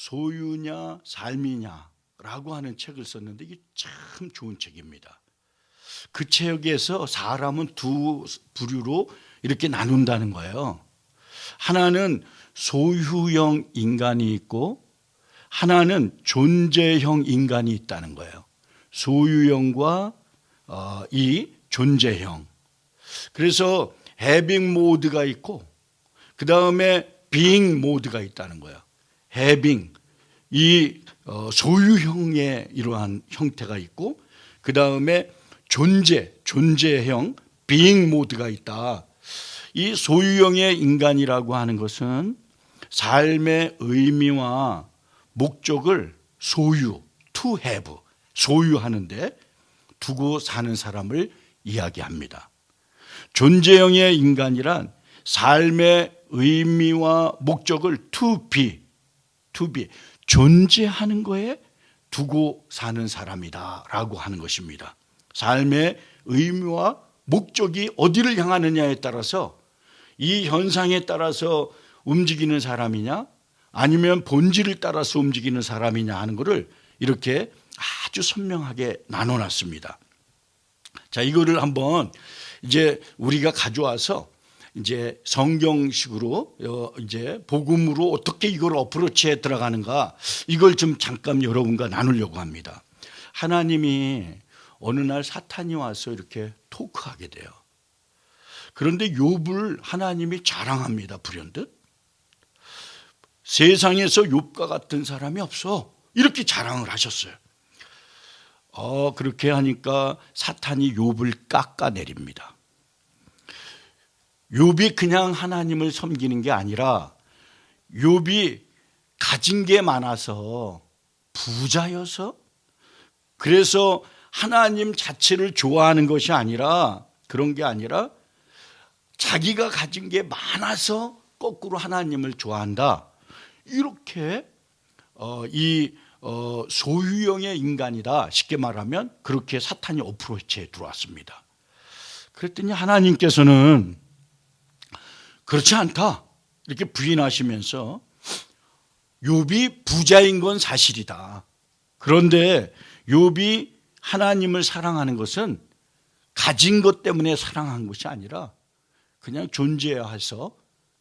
소유냐 삶이냐라고 하는 책을 썼는데 이게 참 좋은 책입니다. 그 책에서 사람은 두 부류로 이렇게 나눈다는 거예요. 하나는 소유형 인간이 있고 하나는 존재형 인간이 있다는 거예요. 소유형과 이 존재형. 그래서 해빙 모드가 있고 그 다음에 being 모드가 있다는 거예요. 해빙, 이 소유형의 이러한 형태가 있고 그 다음에 존재형 being 모드가 있다. 이 소유형의 인간이라고 하는 것은 삶의 의미와 목적을 소유, to have, 소유하는데 두고 사는 사람을 이야기합니다. 존재형의 인간이란 삶의 의미와 목적을 to be, 존재하는 거에 두고 사는 사람이다라고 하는 것입니다. 삶의 의미와 목적이 어디를 향하느냐에 따라서 이 현상에 따라서 움직이는 사람이냐 아니면 본질을 따라서 움직이는 사람이냐 하는 것을 이렇게 아주 선명하게 나눠놨습니다. 자, 이거를 한번 이제 우리가 가져와서 이제 성경식으로 이제 복음으로 어떻게 이걸 어프로치해 들어가는가 이걸 좀 잠깐 여러분과 나누려고 합니다. 하나님이 어느 날 사탄이 와서 이렇게 토크하게 돼요. 그런데 욥을 하나님이 자랑합니다. 불현듯 세상에서 욥과 같은 사람이 없어 이렇게 자랑을 하셨어요. 그렇게 하니까 사탄이 욥을 깎아내립니다. 욥이 그냥 하나님을 섬기는 게 아니라 욥이 가진 게 많아서 부자여서 그래서 하나님 자체를 좋아하는 것이 아니라 그런 게 아니라 자기가 가진 게 많아서 거꾸로 하나님을 좋아한다. 이렇게 이 소유형의 인간이다. 쉽게 말하면 그렇게 사탄이 어프로치에 들어왔습니다. 그랬더니 하나님께서는 그렇지 않다. 이렇게 부인하시면서 욥이 부자인 건 사실이다. 그런데 욥이 하나님을 사랑하는 것은 가진 것 때문에 사랑한 것이 아니라 그냥 존재해서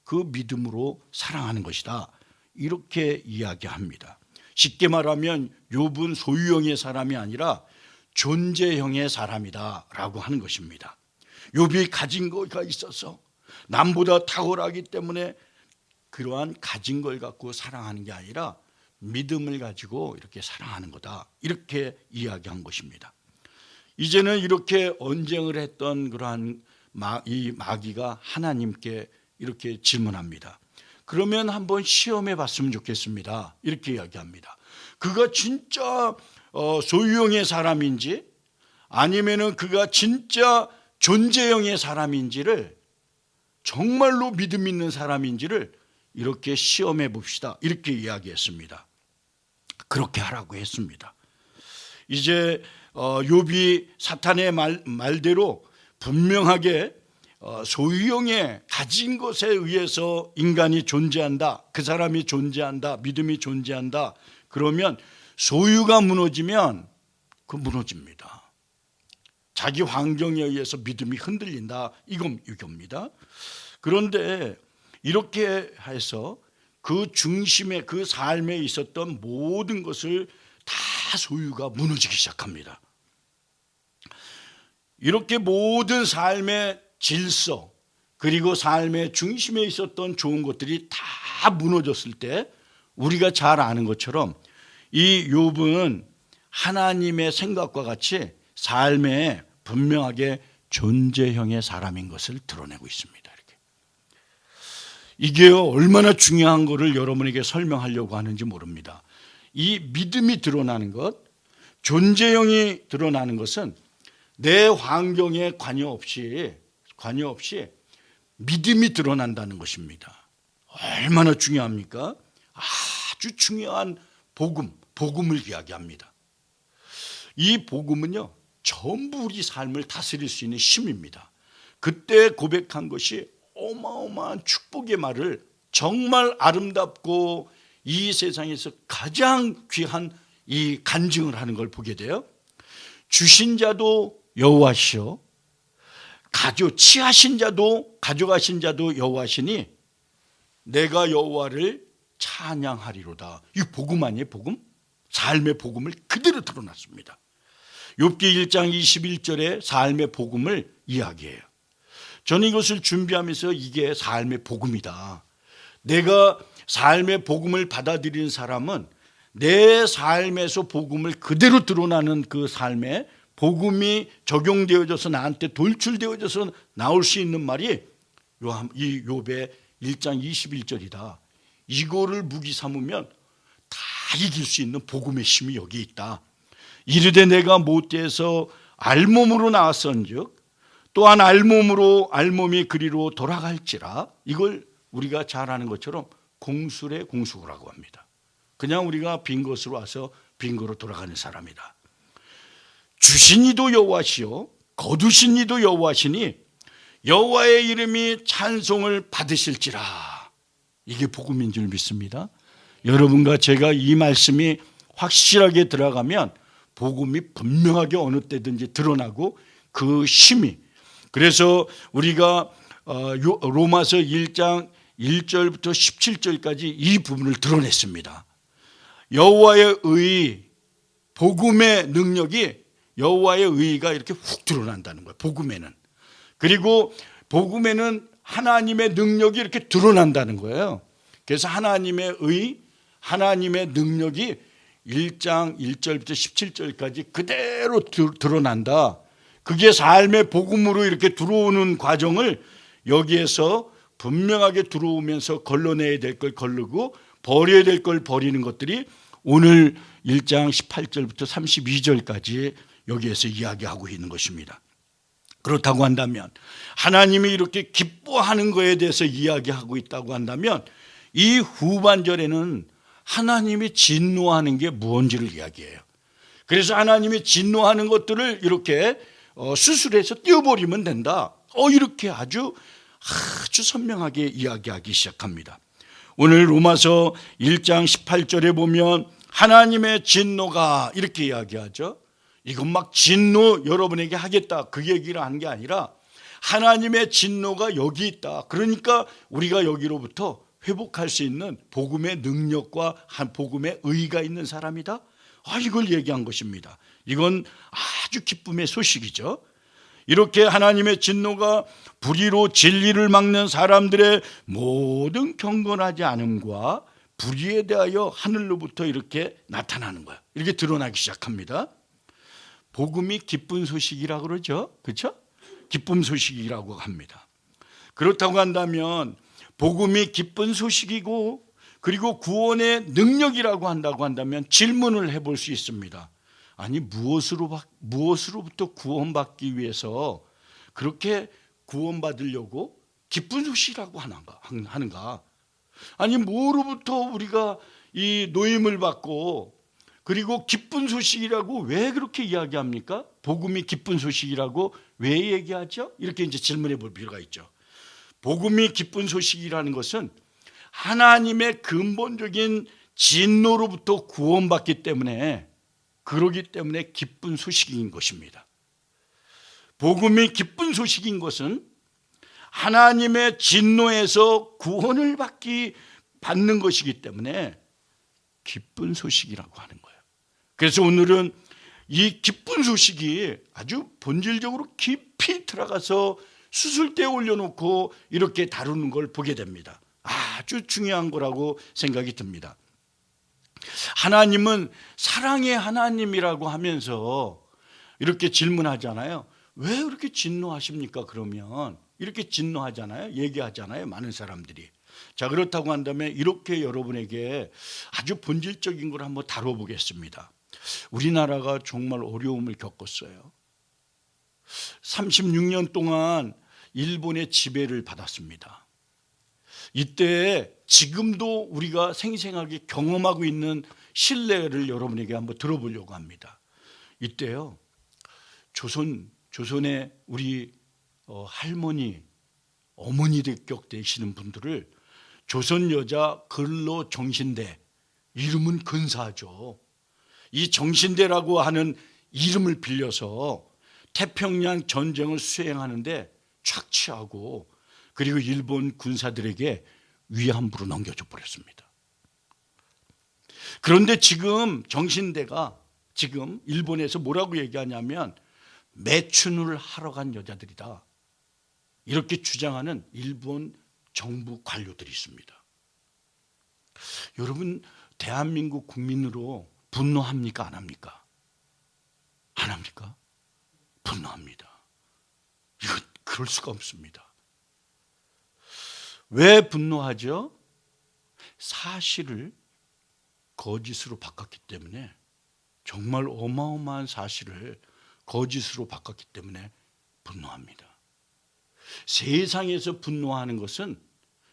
그 믿음으로 사랑하는 것이다. 이렇게 이야기합니다. 쉽게 말하면 욥은 소유형의 사람이 아니라 존재형의 사람이다라고 하는 것입니다. 욥이 가진 거가 있어서 남보다 탁월하기 때문에 그러한 가진 걸 갖고 사랑하는 게 아니라 믿음을 가지고 이렇게 사랑하는 거다. 이렇게 이야기한 것입니다. 이제는 이렇게 언쟁을 했던 그러한 이 마귀가 하나님께 이렇게 질문합니다. 그러면 한번 시험해 봤으면 좋겠습니다. 이렇게 이야기합니다. 그가 진짜 소유형의 사람인지 아니면은 그가 진짜 존재형의 사람인지를 정말로 믿음 있는 사람인지를 이렇게 시험해 봅시다. 이렇게 이야기했습니다. 그렇게 하라고 했습니다. 이제 욥이 사탄의 말대로 분명하게 소유형의 가진 것에 의해서 인간이 존재한다. 그 사람이 존재한다. 믿음이 존재한다. 그러면 소유가 무너지면 그 무너집니다. 자기 환경에 의해서 믿음이 흔들린다. 이겁니다. 그런데 이렇게 해서 그 중심에 그 삶에 있었던 모든 것을 다 소유가 무너지기 시작합니다. 이렇게 모든 삶의 질서 그리고 삶의 중심에 있었던 좋은 것들이 다 무너졌을 때 우리가 잘 아는 것처럼 이 욥은 하나님의 생각과 같이 삶에 분명하게 존재형의 사람인 것을 드러내고 있습니다. 이게 얼마나 중요한 것을 여러분에게 설명하려고 하는지 모릅니다. 이 믿음이 드러나는 것, 존재형이 드러나는 것은 내 환경에 관여 없이 믿음이 드러난다는 것입니다. 얼마나 중요합니까? 아주 중요한 복음을 이야기합니다. 이 복음은요, 전부 우리 삶을 다스릴 수 있는 힘입니다. 그때 고백한 것이 어마어마한 축복의 말을 정말 아름답고 이 세상에서 가장 귀한 이 간증을 하는 걸 보게 돼요. 주신 자도 여호와시오, 취하신 자도 가져가신 자도 여호와시니 내가 여호와를 찬양하리로다. 이 복음 아니에요, 복음? 삶의 복음을 그대로 드러났습니다. 욥기 1장 21절에 삶의 복음을 이야기해요. 저는 이것을 준비하면서 이게 삶의 복음이다. 내가 삶의 복음을 받아들이는 사람은 내 삶에서 복음을 그대로 드러나는 그 삶에 복음이 적용되어져서 나한테 돌출되어져서 나올 수 있는 말이 이 욥의 1장 21절이다. 이거를 무기 삼으면 다 이길 수 있는 복음의 힘이 여기 있다. 이르되 내가 못돼서 알몸으로 나왔은즉 또한 알몸이 그리로 돌아갈지라. 이걸 우리가 잘 아는 것처럼 공술의 공수라고 합니다. 그냥 우리가 빈 것으로 와서 빈 거로 돌아가는 사람이다. 주신 이도 여호와시요 거두신 이도 여호와시니 여호와의 이름이 찬송을 받으실지라. 이게 복음인 줄 믿습니다. 여러분과 제가 이 말씀이 확실하게 들어가면 복음이 분명하게 어느 때든지 드러나고 그 힘이, 그래서 우리가 로마서 1장 1절부터 17절까지 이 부분을 드러냈습니다. 여호와의 의, 복음의 능력이, 여호와의 의가 이렇게 훅 드러난다는 거예요, 복음에는. 그리고 복음에는 하나님의 능력이 이렇게 드러난다는 거예요. 그래서 하나님의 의, 하나님의 능력이 1장 1절부터 17절까지 그대로 드러난다. 그게 삶의 복음으로 이렇게 들어오는 과정을 여기에서 분명하게 들어오면서 걸러내야 될 걸 걸르고 버려야 될 걸 버리는 것들이 오늘 1장 18절부터 32절까지 여기에서 이야기하고 있는 것입니다. 그렇다고 한다면, 하나님이 이렇게 기뻐하는 것에 대해서 이야기하고 있다고 한다면, 이 후반절에는 하나님이 진노하는 게 무언지를 이야기해요. 그래서 하나님이 진노하는 것들을 이렇게 수술해서 띄워버리면 된다. 이렇게 아주 선명하게 이야기하기 시작합니다. 오늘 로마서 1장 18절에 보면 하나님의 진노가 이렇게 이야기하죠. 이건 막 진노 여러분에게 하겠다, 그 얘기를 하는 게 아니라 하나님의 진노가 여기 있다. 그러니까 우리가 여기로부터 회복할 수 있는 복음의 능력과 복음의 의가 있는 사람이다. 이걸 얘기한 것입니다. 이건 아주 기쁨의 소식이죠. 이렇게 하나님의 진노가 불의로 진리를 막는 사람들의 모든 경건하지 않음과 불의에 대하여 하늘로부터 이렇게 나타나는 거야. 이렇게 드러나기 시작합니다. 복음이 기쁜 소식이라고 그러죠. 그렇죠? 기쁨 소식이라고 합니다. 그렇다고 한다면 복음이 기쁜 소식이고 그리고 구원의 능력이라고 한다고 한다면 질문을 해볼 수 있습니다. 아니 무엇으로부터 구원받기 위해서 그렇게 구원받으려고 기쁜 소식이라고 하는가? 아니 뭐로부터 우리가 이 노임을 받고 그리고 기쁜 소식이라고 왜 그렇게 이야기합니까? 복음이 기쁜 소식이라고 왜 얘기하죠? 이렇게 이제 질문해 볼 필요가 있죠. 복음이 기쁜 소식이라는 것은 하나님의 근본적인 진노로부터 구원받기 때문에, 그러기 때문에 기쁜 소식인 것입니다. 복음이 기쁜 소식인 것은 하나님의 진노에서 구원을 받는 것이기 때문에 기쁜 소식이라고 하는 거예요. 그래서 오늘은 이 기쁜 소식이 아주 본질적으로 깊이 들어가서 수술대에 올려놓고 이렇게 다루는 걸 보게 됩니다. 아주 중요한 거라고 생각이 듭니다. 하나님은 사랑의 하나님이라고 하면서 이렇게 질문하잖아요. 왜 그렇게 진노하십니까? 그러면 이렇게 진노하잖아요. 얘기하잖아요. 많은 사람들이. 자, 그렇다고 한다면 이렇게 여러분에게 아주 본질적인 걸 한번 다뤄보겠습니다. 우리나라가 정말 어려움을 겪었어요. 36년 동안 일본의 지배를 받았습니다. 이때 지금도 우리가 생생하게 경험하고 있는 신뢰를 여러분에게 한번 들어보려고 합니다. 이때요, 조선의 우리 할머니, 어머니들 격 되시는 분들을 조선 여자 근로 정신대, 이름은 근사하죠. 이 정신대라고 하는 이름을 빌려서 태평양 전쟁을 수행하는데 착취하고 그리고 일본 군사들에게 위안부로 넘겨줘 버렸습니다. 그런데 지금 정신대가 지금 일본에서 뭐라고 얘기하냐면 매춘을 하러 간 여자들이다, 이렇게 주장하는 일본 정부 관료들이 있습니다. 여러분, 대한민국 국민으로 분노합니까? 안 합니까? 안 합니까? 분노합니다. 이거 그럴 수가 없습니다. 왜 분노하죠? 사실을 거짓으로 바꿨기 때문에, 정말 어마어마한 사실을 거짓으로 바꿨기 때문에 분노합니다. 세상에서 분노하는 것은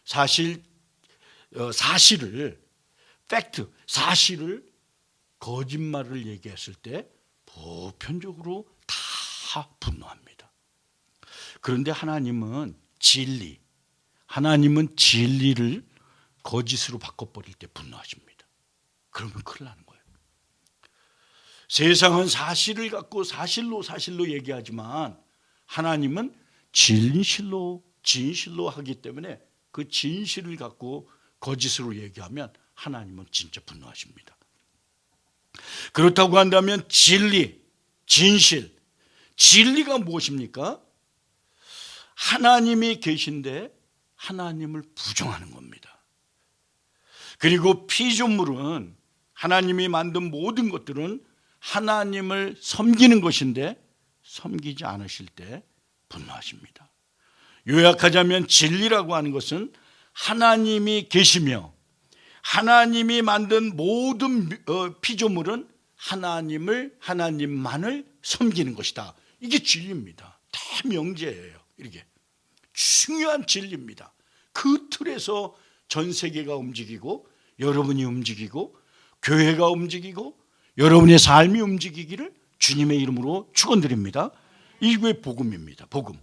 사실을 팩트, 사실을 거짓말을 얘기했을 때 보편적으로 다 분노합니다. 그런데 하나님은 진리를 거짓으로 바꿔버릴 때 분노하십니다. 그러면 큰일 나는 거예요. 세상은 사실을 갖고 사실로 얘기하지만 하나님은 진실로 하기 때문에 그 진실을 갖고 거짓으로 얘기하면 하나님은 진짜 분노하십니다. 그렇다고 한다면 진리가 무엇입니까? 하나님이 계신데 하나님을 부정하는 겁니다. 그리고 피조물은, 하나님이 만든 모든 것들은 하나님을 섬기는 것인데 섬기지 않으실 때 분노하십니다. 요약하자면 진리라고 하는 것은 하나님이 계시며 하나님이 만든 모든 피조물은 하나님만을 섬기는 것이다. 이게 진리입니다. 대명제예요. 이게 중요한 진리입니다. 그 틀에서 전 세계가 움직이고 여러분이 움직이고 교회가 움직이고 여러분의 삶이 움직이기를 주님의 이름으로 축원드립니다. 이게 복음입니다. 복음.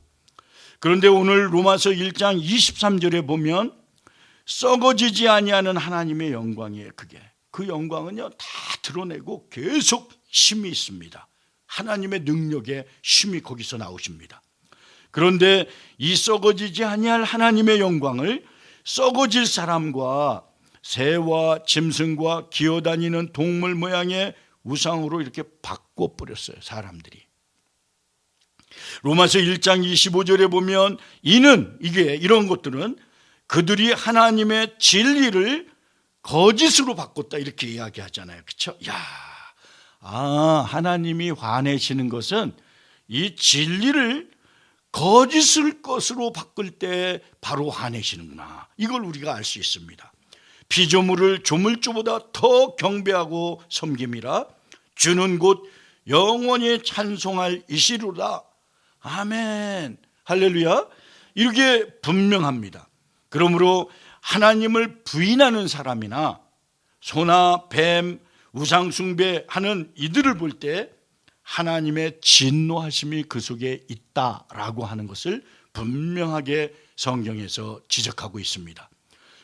그런데 오늘 로마서 1장 23절에 보면 썩어지지 아니하는 하나님의 영광이에요. 그 영광은요 다 드러내고 계속 힘이 있습니다. 하나님의 능력의 힘이 거기서 나오십니다. 그런데 이 썩어지지 아니할 하나님의 영광을 썩어질 사람과 새와 짐승과 기어다니는 동물 모양의 우상으로 이렇게 바꿔버렸어요. 사람들이. 로마서 1장 25절에 보면 이런 것들은 그들이 하나님의 진리를 거짓으로 바꿨다, 이렇게 이야기하잖아요. 그렇죠? 하나님이 화내시는 것은 이 진리를 거짓을 것으로 바꿀 때 바로 화내시는구나, 이걸 우리가 알 수 있습니다. 피조물을 조물주보다 더 경배하고 섬김이라 주는 곧 영원히 찬송할 이시로다. 아멘, 할렐루야. 이렇게 분명합니다. 그러므로 하나님을 부인하는 사람이나 소나 뱀, 우상숭배하는 이들을 볼 때 하나님의 진노하심이 그 속에 있다라고 하는 것을 분명하게 성경에서 지적하고 있습니다.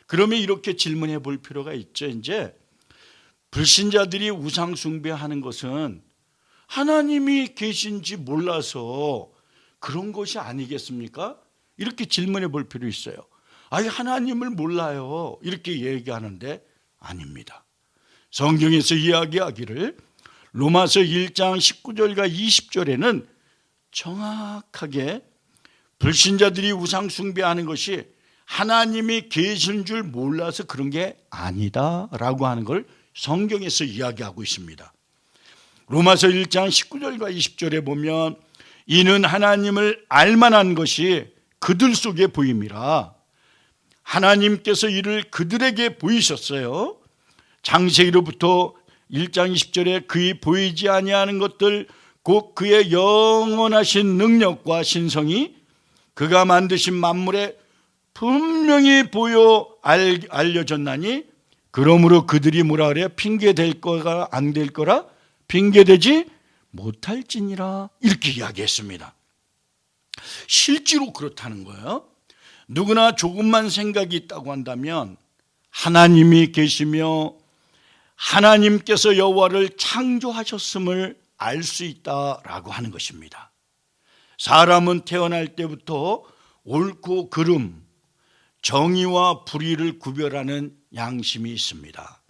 그러면 이렇게 질문해 볼 필요가 있죠. 이제 불신자들이 우상숭배하는 것은 하나님이 계신지 몰라서 그런 것이 아니겠습니까? 이렇게 질문해 볼 필요 있어요. 하나님을 몰라요, 이렇게 얘기하는데 아닙니다. 성경에서 이야기하기를 로마서 1장 19절과 20절에는 정확하게 불신자들이 우상숭배하는 것이 하나님이 계신 줄 몰라서 그런 게 아니다라고 하는 걸 성경에서 이야기하고 있습니다. 로마서 1장 19절과 20절에 보면 이는 하나님을 알만한 것이 그들 속에 보임이라 하나님께서 이를 그들에게 보이셨어요. 창세기로부터 1장 20절에 그의 보이지 아니하는 것들 곧 그의 영원하신 능력과 신성이 그가 만드신 만물에 분명히 보여 알려졌나니 그러므로 그들이 뭐라 그래요? 핑계될 거가 안 될 거라 핑계되지 못할지니라, 이렇게 이야기했습니다. 실제로 그렇다는 거예요. 누구나 조금만 생각이 있다고 한다면 하나님이 계시며 하나님께서 여호와를 창조하셨음을 알 수 있다라고 하는 것입니다. 사람은 태어날 때부터 옳고 그름, 정의와 불의를 구별하는 양심이 있습니다.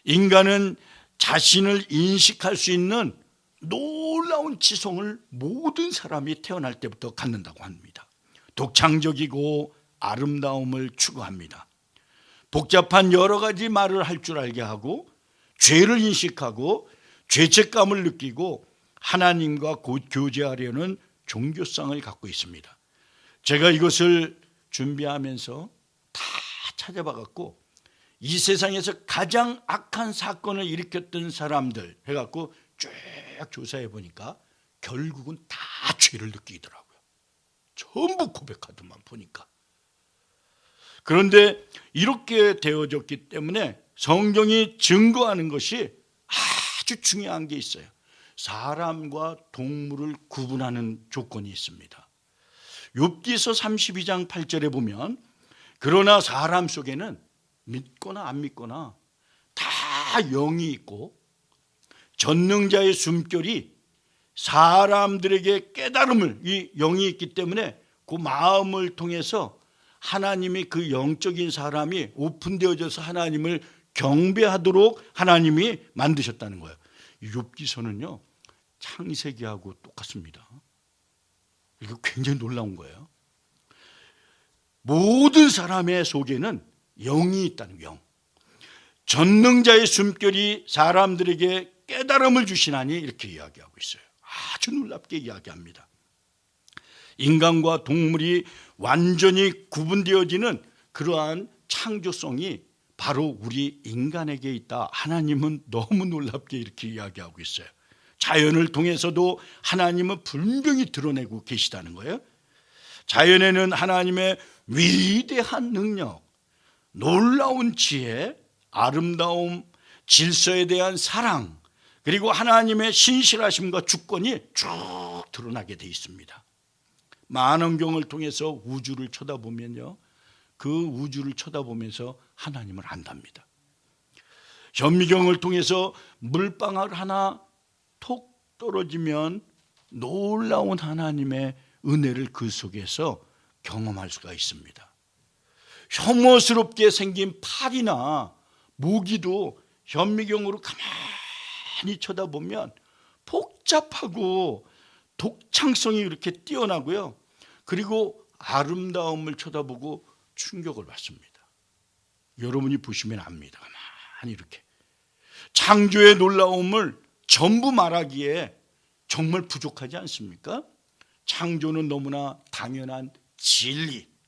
인간은 자신을 인식할 수 있는 놀라운 지성을 모든 사람이 태어날 때부터 갖는다고 합니다. 독창적이고 아름다움을 추구합니다. 복잡한 여러 가지 말을 할 줄 알게 하고 죄를 인식하고 죄책감을 느끼고 하나님과 교제하려는 종교성을 갖고 있습니다. 제가 이것을 준비하면서 다 찾아봐 갖고 이 세상에서 가장 악한 사건을 일으켰던 사람들 해갖고 쭉 조사해 보니까 결국은 다 죄를 느끼더라고요. 전부 고백하더만 보니까. 그런데 이렇게 되어졌기 때문에 성경이 증거하는 것이 아주 중요한 게 있어요. 사람과 동물을 구분하는 조건이 있습니다. 욥기서 32장 8절에 보면 그러나 사람 속에는 믿거나 안 믿거나 다 영이 있고 전능자의 숨결이 사람들에게 깨달음을, 이 영이 있기 때문에 그 마음을 통해서 하나님이 그 영적인 사람이 오픈되어져서 하나님을 경배하도록 하나님이 만드셨다는 거예요. 욥기서는요 창세기하고 똑같습니다. 이거 굉장히 놀라운 거예요. 모든 사람의 속에는 영이 있다는 영. 전능자의 숨결이 사람들에게 깨달음을 주시나니 이렇게 이야기하고 있어요. 아주 놀랍게 이야기합니다. 인간과 동물이 완전히 구분되어지는 그러한 창조성이 바로 우리 인간에게 있다. 하나님은 너무 놀랍게 이렇게 이야기하고 있어요. 자연을 통해서도 하나님은 분명히 드러내고 계시다는 거예요. 자연에는 하나님의 위대한 능력, 놀라운 지혜, 아름다움, 질서에 대한 사랑, 그리고 하나님의 신실하심과 주권이 쭉 드러나게 돼 있습니다. 만원경을 통해서 우주를 쳐다보면요, 그 우주를 쳐다보면서 하나님을 안답니다. 현미경을 통해서 물방울 하나 톡 떨어지면 놀라운 하나님의 은혜를 그 속에서 경험할 수가 있습니다. 혐오스럽게 생긴 팔이나 모기도 현미경으로 가만히 쳐다보면 복잡하고 독창성이 이렇게 뛰어나고요. 그리고 아름다움을 쳐다보고 충격을 받습니다. 여러분이 보시면 압니다. 가만히 이렇게. 창조의 놀라움을 전부 말하기에 정말 부족하지 않습니까? 창조는 너무나 당연한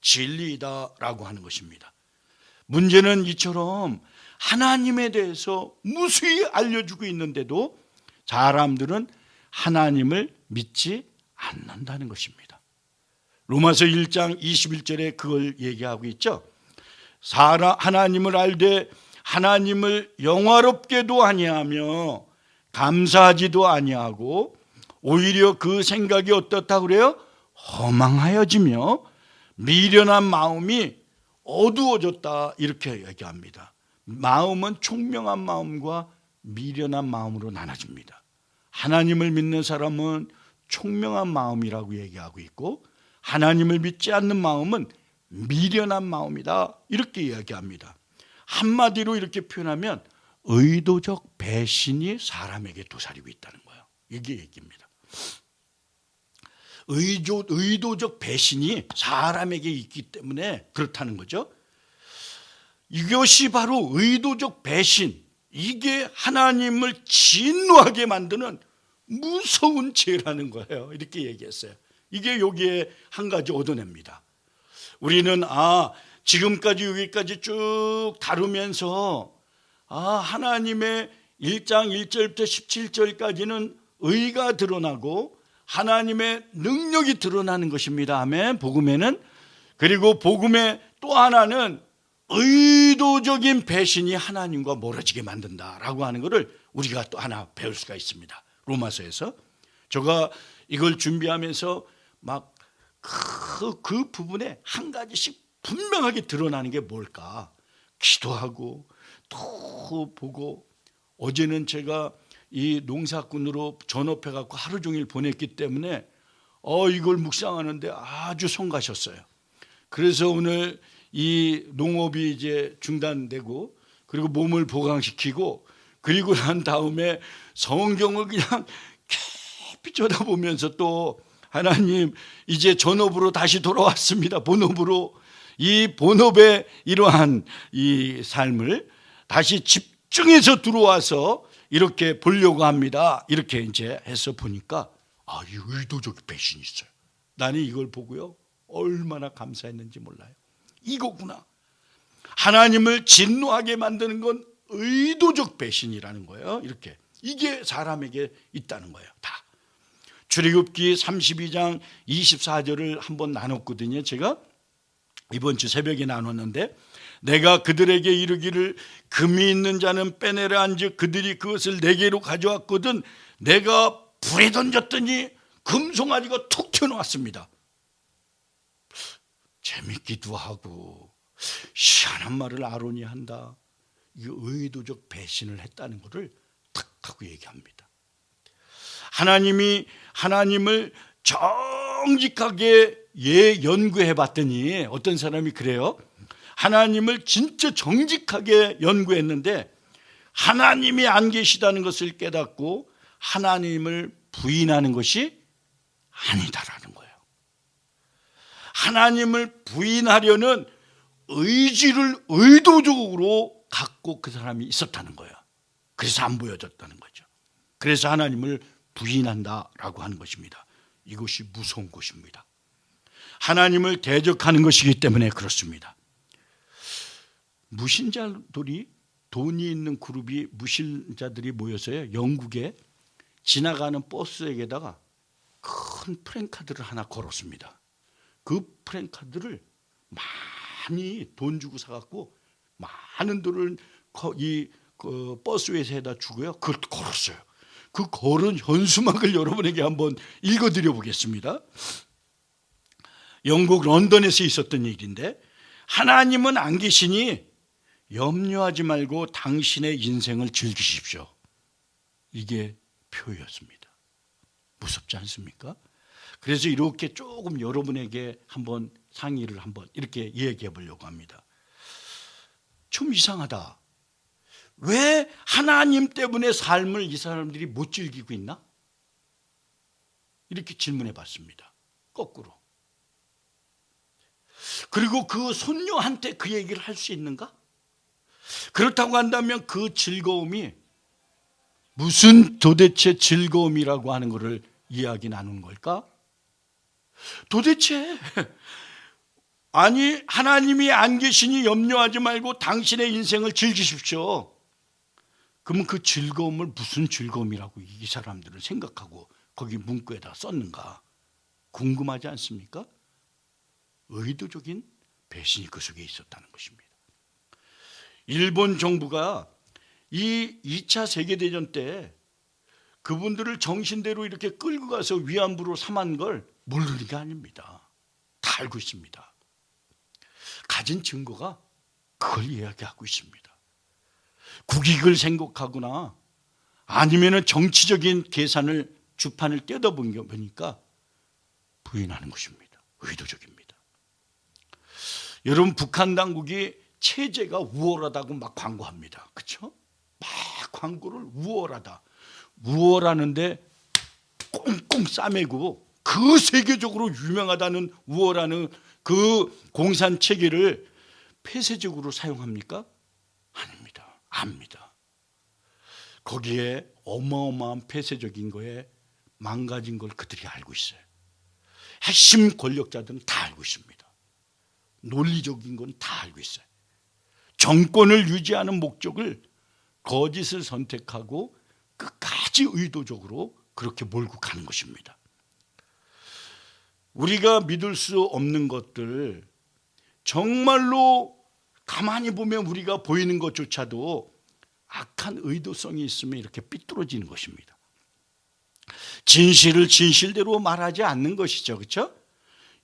진리이다라고 하는 것입니다. 문제는 이처럼 하나님에 대해서 무수히 알려주고 있는데도 사람들은 하나님을 믿지 않는다는 것입니다. 로마서 1장 21절에 그걸 얘기하고 있죠. 하나님을 알되 하나님을 영화롭게도 아니하며 감사하지도 아니하고 오히려 그 생각이 어떻다고 그래요? 허망하여지며 미련한 마음이 어두워졌다 이렇게 얘기합니다. 마음은 총명한 마음과 미련한 마음으로 나눠집니다. 하나님을 믿는 사람은 총명한 마음이라고 얘기하고 있고 하나님을 믿지 않는 마음은 미련한 마음이다 이렇게 이야기합니다. 한마디로 이렇게 표현하면 의도적 배신이 사람에게 도사리고 있다는 거예요. 이게 얘기입니다. 의도적 배신이 사람에게 있기 때문에 그렇다는 거죠. 이것이 바로 의도적 배신, 이게 하나님을 진노하게 만드는 무서운 죄라는 거예요. 이렇게 얘기했어요. 이게 여기에 한 가지 얻어냅니다. 우리는 지금까지 여기까지 쭉 다루면서 하나님의 1장 1절부터 17절까지는 의가 드러나고 하나님의 능력이 드러나는 것입니다. 아멘. 복음에는. 그리고 복음의 또 하나는 의도적인 배신이 하나님과 멀어지게 만든다라고 하는 것을 우리가 또 하나 배울 수가 있습니다. 로마서에서. 제가 이걸 준비하면서 막 그 부분에 한 가지씩 분명하게 드러나는 게 뭘까? 기도하고 또 보고 어제는 제가 이 농사꾼으로 전업해 갖고 하루 종일 보냈기 때문에 이걸 묵상하는데 아주 성가셨어요. 그래서 오늘 이 농업이 이제 중단되고 그리고 몸을 보강시키고 그리고 난 다음에 성경을 그냥 깊이 쳐다보면서 또 하나님 이제 전업으로 다시 돌아왔습니다. 본업으로 이 본업의 이러한 이 삶을 다시 집중해서 들어와서 이렇게 보려고 합니다. 이렇게 이제 해서 보니까 이 의도적 배신이 있어요. 나는 이걸 보고요 얼마나 감사했는지 몰라요. 이거구나. 하나님을 진노하게 만드는 건 의도적 배신이라는 거예요. 이렇게 이게 사람에게 있다는 거예요. 다. 출애굽기 32장 24절을 한번 나눴거든요. 제가 이번 주 새벽에 나눴는데 내가 그들에게 이르기를 금이 있는 자는 빼내라 한즉 그들이 그것을 내게로 가져왔거든 내가 불에 던졌더니 금송아지가 툭 튀어나왔습니다. 재밌기도 하고 희한한 말을 아론이 한다. 이 의도적 배신을 했다는 것을 탁 하고 얘기합니다. 하나님을 정직하게 연구해 봤더니 어떤 사람이 그래요. 하나님을 진짜 정직하게 연구했는데 하나님이 안 계시다는 것을 깨닫고 하나님을 부인하는 것이 아니다라는 거예요. 하나님을 부인하려는 의지를 의도적으로 갖고 그 사람이 있었다는 거예요. 그래서 안 보여졌다는 거죠. 그래서 하나님을 부인한다라고 하는 것입니다. 이것이 무서운 것입니다. 하나님을 대적하는 것이기 때문에 그렇습니다. 무신자들이 돈이 있는 그룹이 무신자들이 모여서요 영국에 지나가는 버스에게다가 큰 프랭카드를 하나 걸었습니다. 그 프랭카드를 많이 돈 주고 사갖고 많은 돈을 이 버스에다 주고요 그걸 걸었어요. 그 걸은 현수막을 여러분에게 한번 읽어드려 보겠습니다. 영국 런던에서 있었던 일인데 하나님은 안 계시니 염려하지 말고 당신의 인생을 즐기십시오. 이게 표였습니다. 무섭지 않습니까? 그래서 이렇게 조금 여러분에게 한번 상의를 한번 이렇게 얘기해 보려고 합니다. 좀 이상하다. 왜 하나님 때문에 삶을 이 사람들이 못 즐기고 있나? 이렇게 질문해 봤습니다. 거꾸로. 그리고 그 손녀한테 그 얘기를 할 수 있는가? 그렇다고 한다면 그 즐거움이 무슨 도대체 즐거움이라고 하는 것을 이야기 나누는 걸까? 도대체 아니 하나님이 안 계시니 염려하지 말고 당신의 인생을 즐기십시오. 그러면 그 즐거움을 무슨 즐거움이라고 이 사람들은 생각하고 거기 문구에다 썼는가 궁금하지 않습니까? 의도적인 배신이 그 속에 있었다는 것입니다. 일본 정부가 이 2차 세계대전 때 그분들을 정신대로 이렇게 끌고 가서 위안부로 삼은 걸 모르는 게 아닙니다. 다 알고 있습니다. 가진 증거가 그걸 이야기하고 있습니다. 국익을 생각하거나 아니면 정치적인 계산을 주판을 떼어보니까 부인하는 것입니다. 의도적입니다. 여러분 북한 당국이 체제가 우월하다고 막 광고합니다. 그렇죠? 막 광고를 우월하는데 꽁꽁 싸매고 그 세계적으로 유명하다는 우월하는 그 공산 체계를 폐쇄적으로 사용합니까? 아닙니다. 압니다. 거기에 어마어마한 폐쇄적인 거에 망가진 걸 그들이 알고 있어요. 핵심 권력자들은 다 알고 있습니다. 논리적인 건 다 알고 있어요. 정권을 유지하는 목적을 거짓을 선택하고 끝까지 의도적으로 그렇게 몰고 가는 것입니다. 우리가 믿을 수 없는 것들 정말로 가만히 보면 우리가 보이는 것조차도 악한 의도성이 있으면 이렇게 삐뚤어지는 것입니다. 진실을 진실대로 말하지 않는 것이죠. 그렇죠?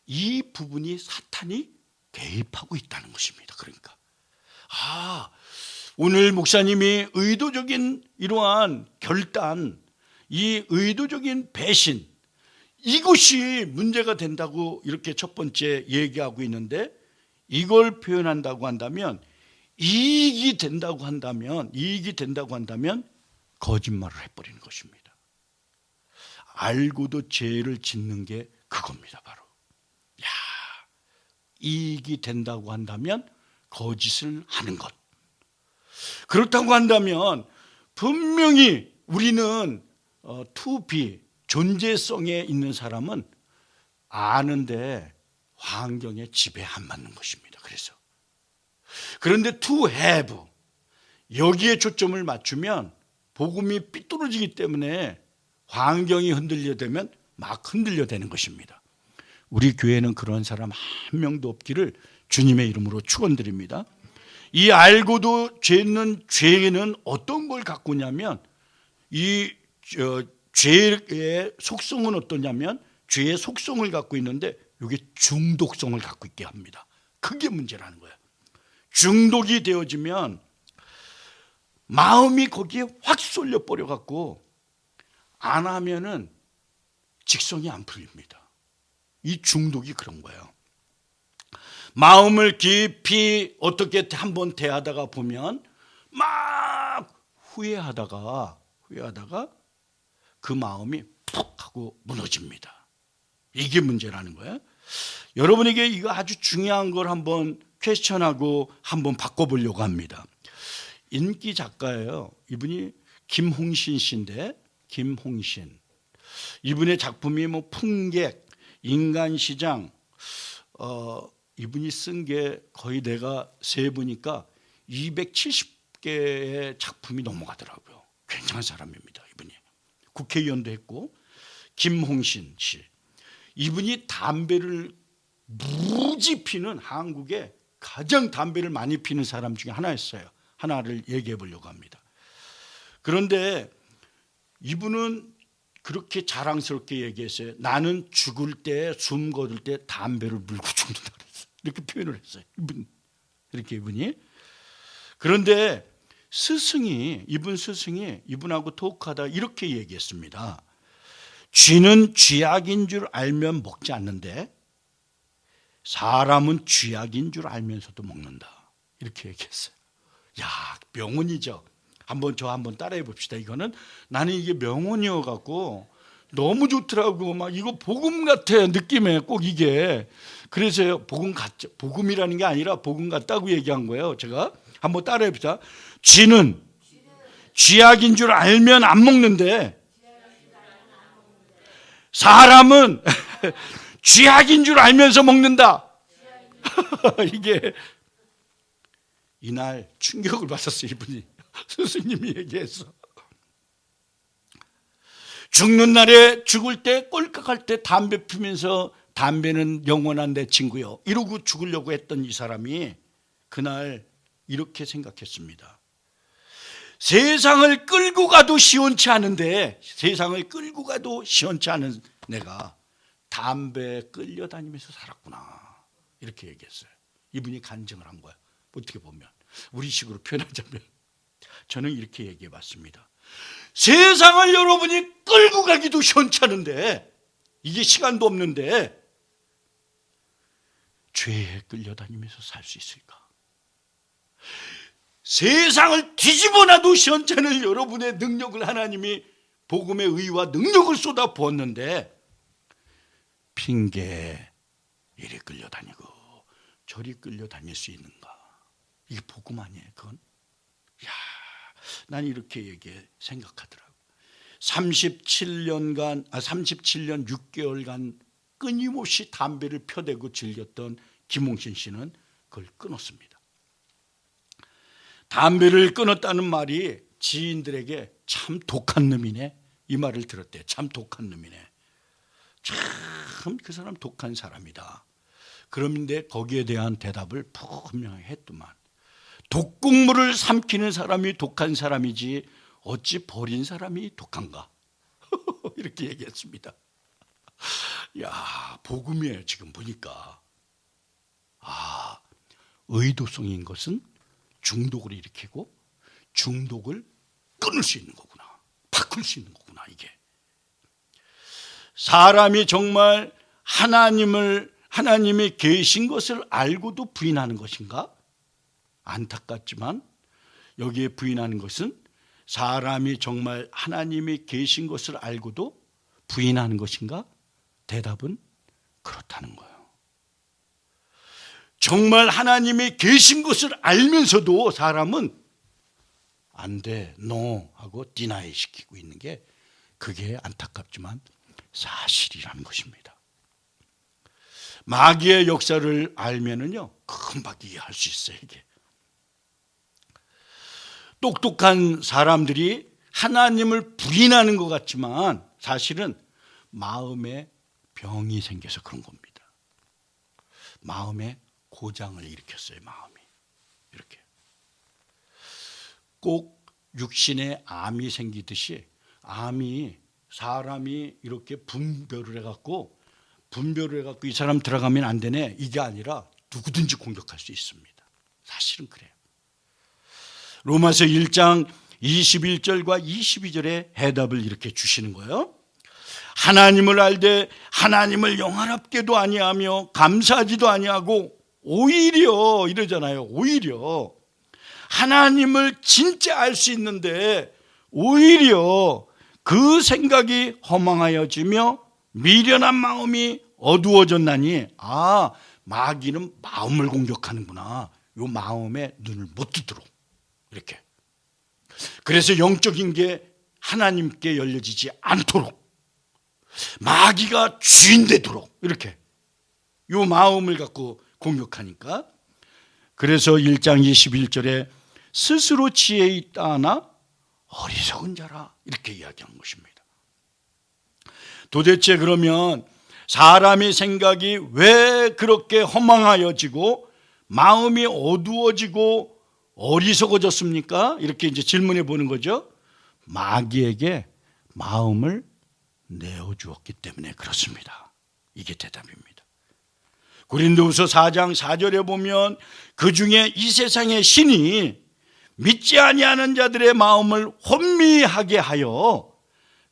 이 부분이 사탄이 개입하고 있다는 것입니다. 그러니까 오늘 목사님이 의도적인 이러한 결단, 이 의도적인 배신, 이것이 문제가 된다고 이렇게 첫 번째 얘기하고 있는데, 이걸 표현한다고 한다면, 이익이 된다고 한다면 거짓말을 해버리는 것입니다. 알고도 죄를 짓는 게 그겁니다. 바로 이익이 된다고 한다면 거짓을 하는 것. 그렇다고 한다면 분명히 우리는 to-be, 존재성에 있는 사람은 아는데 환경에 지배 안 맞는 것입니다. 그런데 to have, 여기에 초점을 맞추면 복음이 삐뚤어지기 때문에 환경이 흔들려되면 막 흔들려되는 것입니다. 우리 교회는 그런 사람 한 명도 없기를 주님의 이름으로 축원드립니다. 이 알고도 죄는 어떤 걸 갖고 있냐면, 이 죄의 속성은 어떠냐면, 죄의 속성을 갖고 있는데 이게 중독성을 갖고 있게 합니다. 그게 문제라는 거예요. 중독이 되어지면 마음이 거기에 확 쏠려 버려 갖고 안 하면은 직성이 안 풀립니다. 이 중독이 그런 거예요. 마음을 깊이 어떻게 한번 대하다가 보면 막 후회하다가 그 마음이 푹 하고 무너집니다. 이게 문제라는 거예요. 여러분에게 이거 아주 중요한 걸 한번 퀘스천하고 한번 바꿔보려고 합니다. 인기 작가예요. 이분이 김홍신 씨인데, 김홍신. 이분의 작품이 뭐 풍객, 인간시장, 이분이 쓴 게 거의 내가 세보니까 270개의 작품이 넘어가더라고요. 굉장한 사람입니다. 이분이 국회의원도 했고. 김홍신 씨, 이분이 담배를 무지 피는, 한국에 가장 담배를 많이 피는 사람 중에 하나였어요. 하나를 얘기해 보려고 합니다. 그런데 이분은 그렇게 자랑스럽게 얘기했어요. 나는 죽을 때, 숨 거둘 때 담배를 물고 죽는다 그랬어요. 이렇게 표현을 했어요. 이분이. 그런데 이분 스승이 이분하고 토크하다 이렇게 얘기했습니다. 쥐는 쥐약인 줄 알면 먹지 않는데 사람은 쥐약인 줄 알면서도 먹는다. 이렇게 얘기했어요. 명언이죠. 한번 따라해 봅시다. 이거는 나는 이게 명언이어 갖고 너무 좋더라고. 막 이거 복음 같아, 느낌에 꼭 이게. 그래서 복음이라는 게 아니라 복음 같다고 얘기한 거예요. 제가 한번 따라해 봅시다. 쥐는 쥐약인 줄 알면 안 먹는데 사람은 쥐약인 줄 알면서 먹는다. 이게 이날 충격을 받았어요. 이분이, 스승님이 얘기해서. 죽는 날에, 죽을 때, 꼴깍할 때 담배 피면서 담배는 영원한 내 친구요, 이러고 죽으려고 했던 이 사람이 그날 이렇게 생각했습니다. 세상을 끌고 가도 시원치 않은데, 세상을 끌고 가도 시원치 않은 내가 담배에 끌려다니면서 살았구나. 이렇게 얘기했어요. 이분이 간증을 한 거예요. 어떻게 보면 우리식으로 표현하자면 저는 이렇게 얘기해 봤습니다. 세상을 여러분이 끌고 가기도 시원찮은데, 이게 시간도 없는데 죄에 끌려다니면서 살 수 있을까? 세상을 뒤집어놔도 시원찮을 여러분의 능력을 하나님이 복음의 의와 능력을 쏟아 부었는데 핑계, 이리 끌려다니고 저리 끌려다닐 수 있는가? 이게 복음 아니에요, 그건? 난 이렇게 생각하더라고. 37년 6개월간 끊임없이 담배를 펴대고 즐겼던 김홍신 씨는 그걸 끊었습니다. 담배를 끊었다는 말이 지인들에게 참 독한 놈이네, 이 말을 들었대요. 참 독한 놈이네. 참 그 사람 독한 사람이다. 그런데 거기에 대한 대답을 분명히 했더만, 독국물을 삼키는 사람이 독한 사람이지 어찌 버린 사람이 독한가? 이렇게 얘기했습니다. 복음이에요. 지금 보니까 의도성인 것은 중독을 일으키고 중독을 끊을 수 있는 거구나. 바꿀 수 있는 거구나, 이게. 사람이 정말 하나님이 계신 것을 알고도 부인하는 것인가? 안타깝지만 여기에 부인하는 것은 사람이 정말 하나님이 계신 것을 알고도 부인하는 것인가? 대답은 그렇다는 거예요. 정말 하나님이 계신 것을 알면서도 사람은 안 돼, no 하고 디나이 시키고 있는 게 그게 안타깝지만 사실이라는 것입니다. 마귀의 역사를 알면은요, 금방 이해할 수 있어요, 이게. 똑똑한 사람들이 하나님을 부인하는 것 같지만 사실은 마음에 병이 생겨서 그런 겁니다. 마음에 고장을 일으켰어요, 마음이. 이렇게. 꼭 육신에 암이 생기듯이 사람이 이렇게 분별을 해갖고 이 사람 들어가면 안 되네, 이게 아니라 누구든지 공격할 수 있습니다. 사실은 그래요. 로마서 1장 21절과 22절에 해답을 이렇게 주시는 거예요. 하나님을 알되 하나님을 영화롭게도 아니하며 감사하지도 아니하고 오히려 이러잖아요. 오히려 하나님을 진짜 알 수 있는데 오히려 그 생각이 허망하여지며 미련한 마음이 어두워졌나니, 마귀는 마음을 공격하는구나. 요 마음에 눈을 못 뜨도록 이렇게. 그래서 영적인 게 하나님께 열려지지 않도록 마귀가 주인 되도록 이렇게 요 마음을 갖고 공격하니까. 그래서 1장 21절에 스스로 지혜 있다 하나 어리석은 자라 이렇게 이야기한 것입니다. 도대체 그러면 사람의 생각이 왜 그렇게 허망하여지고 마음이 어두워지고 어리석어졌습니까? 이렇게 이제 질문해 보는 거죠. 마귀에게 마음을 내어주었기 때문에 그렇습니다. 이게 대답입니다. 고린도후서 4장 4절에 보면 그 중에 이 세상의 신이 믿지 아니하는 자들의 마음을 혼미하게 하여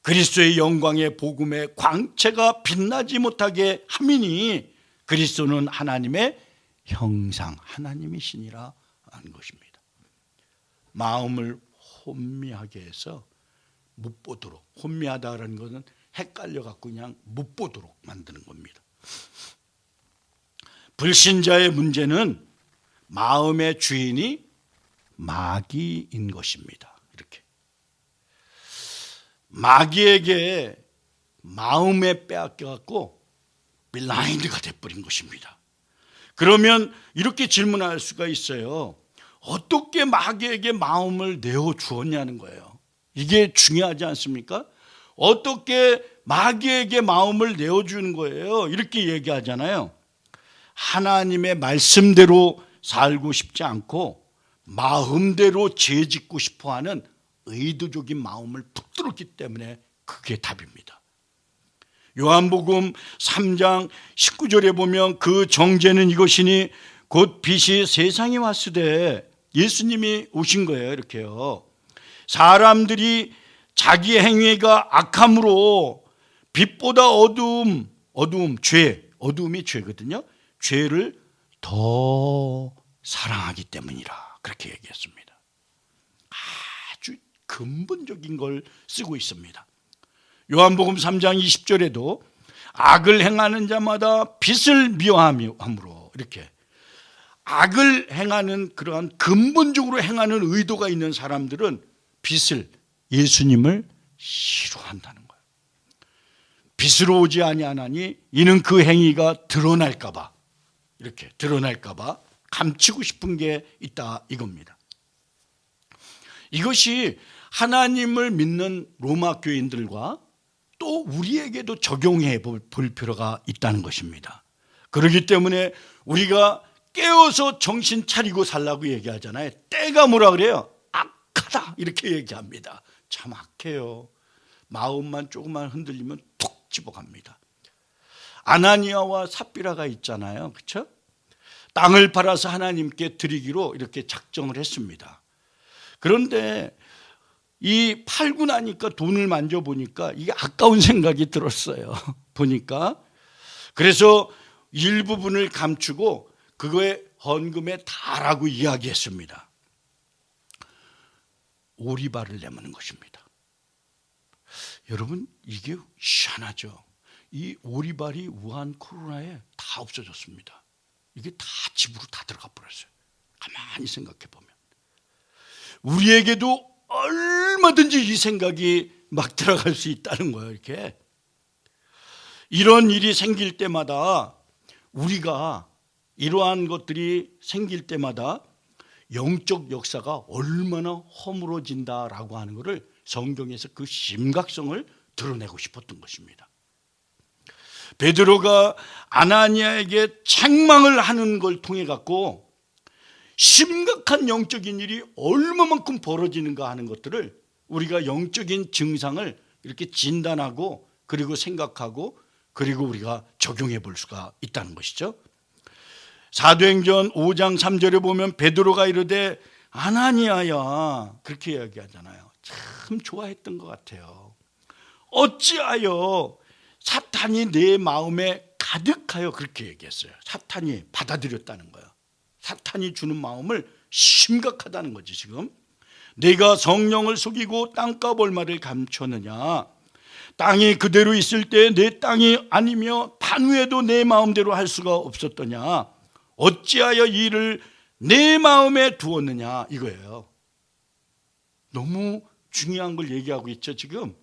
그리스도의 영광의 복음의 광채가 빛나지 못하게 함이니 그리스도는 하나님의 형상, 하나님이시니라 하는 것입니다. 마음을 혼미하게 해서 못 보도록, 혼미하다라는 것은 헷갈려 갖고 그냥 못 보도록 만드는 겁니다. 불신자의 문제는 마음의 주인이 마귀인 것입니다. 이렇게 마귀에게 마음에 빼앗겨 갖고 블라인드가 돼버린 것입니다. 그러면 이렇게 질문할 수가 있어요. 어떻게 마귀에게 마음을 내어주었냐는 거예요. 이게 중요하지 않습니까? 어떻게 마귀에게 마음을 내어주는 거예요? 이렇게 얘기하잖아요. 하나님의 말씀대로 살고 싶지 않고 마음대로 죄짓고 싶어하는 의도적인 마음을 붙들었기 때문에 그게 답입니다. 요한복음 3장 19절에 보면 그 정죄는 이것이니 곧 빛이 세상에 왔으되, 예수님이 오신 거예요. 이렇게요. 사람들이 자기 행위가 악함으로 빛보다 어두움이 죄거든요. 죄를 더 사랑하기 때문이라 그렇게 얘기했습니다. 아주 근본적인 걸 쓰고 있습니다. 요한복음 3장 20절에도 악을 행하는 자마다 빛을 미워함으로, 이렇게 악을 행하는, 그러한 근본적으로 행하는 의도가 있는 사람들은 빛을, 예수님을 싫어한다는 거예요. 빛으로 오지 아니하나니 이는 그 행위가 드러날까 봐, 이렇게 드러날까 봐 감추고 싶은 게 있다 이겁니다. 이것이 하나님을 믿는 로마 교인들과 또 우리에게도 적용해 볼 필요가 있다는 것입니다. 그렇기 때문에 우리가 깨어서 정신 차리고 살라고 얘기하잖아요. 때가 뭐라 그래요? 악하다 이렇게 얘기합니다. 참 악해요. 마음만 조금만 흔들리면 툭 집어갑니다. 아나니아와 삽비라가 있잖아요. 그렇죠? 땅을 팔아서 하나님께 드리기로 이렇게 작정을 했습니다. 그런데 이 팔고 나니까 돈을 만져보니까 이게 아까운 생각이 들었어요. 보니까. 그래서 일부분을 감추고 그거에 헌금에 다라고 이야기했습니다. 오리발을 내미는 것입니다. 여러분, 이게 희한하죠. 이 오리발이 우한 코로나에 다 없어졌습니다. 이게 다 집으로 다 들어가 버렸어요. 가만히 생각해 보면 우리에게도 얼마든지 이 생각이 막 들어갈 수 있다는 거예요. 이렇게 이런 일이 생길 때마다 우리가 이러한 것들이 생길 때마다 영적 역사가 얼마나 허물어진다라고 하는 것을 성경에서 그 심각성을 드러내고 싶었던 것입니다. 베드로가 아나니아에게 책망을 하는 걸 통해 갖고 심각한 영적인 일이 얼마만큼 벌어지는가 하는 것들을 우리가 영적인 증상을 이렇게 진단하고 그리고 생각하고 그리고 우리가 적용해 볼 수가 있다는 것이죠. 사도행전 5장 3절에 보면 베드로가 이르되 아나니아야 그렇게 이야기하잖아요. 참 좋아했던 것 같아요. 어찌하여 사탄이 내 마음에 가득하여 그렇게 얘기했어요. 사탄이 받아들였다는 거예요. 사탄이 주는 마음을 심각하다는 거지. 지금 내가 성령을 속이고 땅값 얼마를 감췄느냐. 땅이 그대로 있을 때 내 땅이 아니며 반 위에도 내 마음대로 할 수가 없었더냐. 어찌하여 이 일을 내 마음에 두었느냐 이거예요. 너무 중요한 걸 얘기하고 있죠. 지금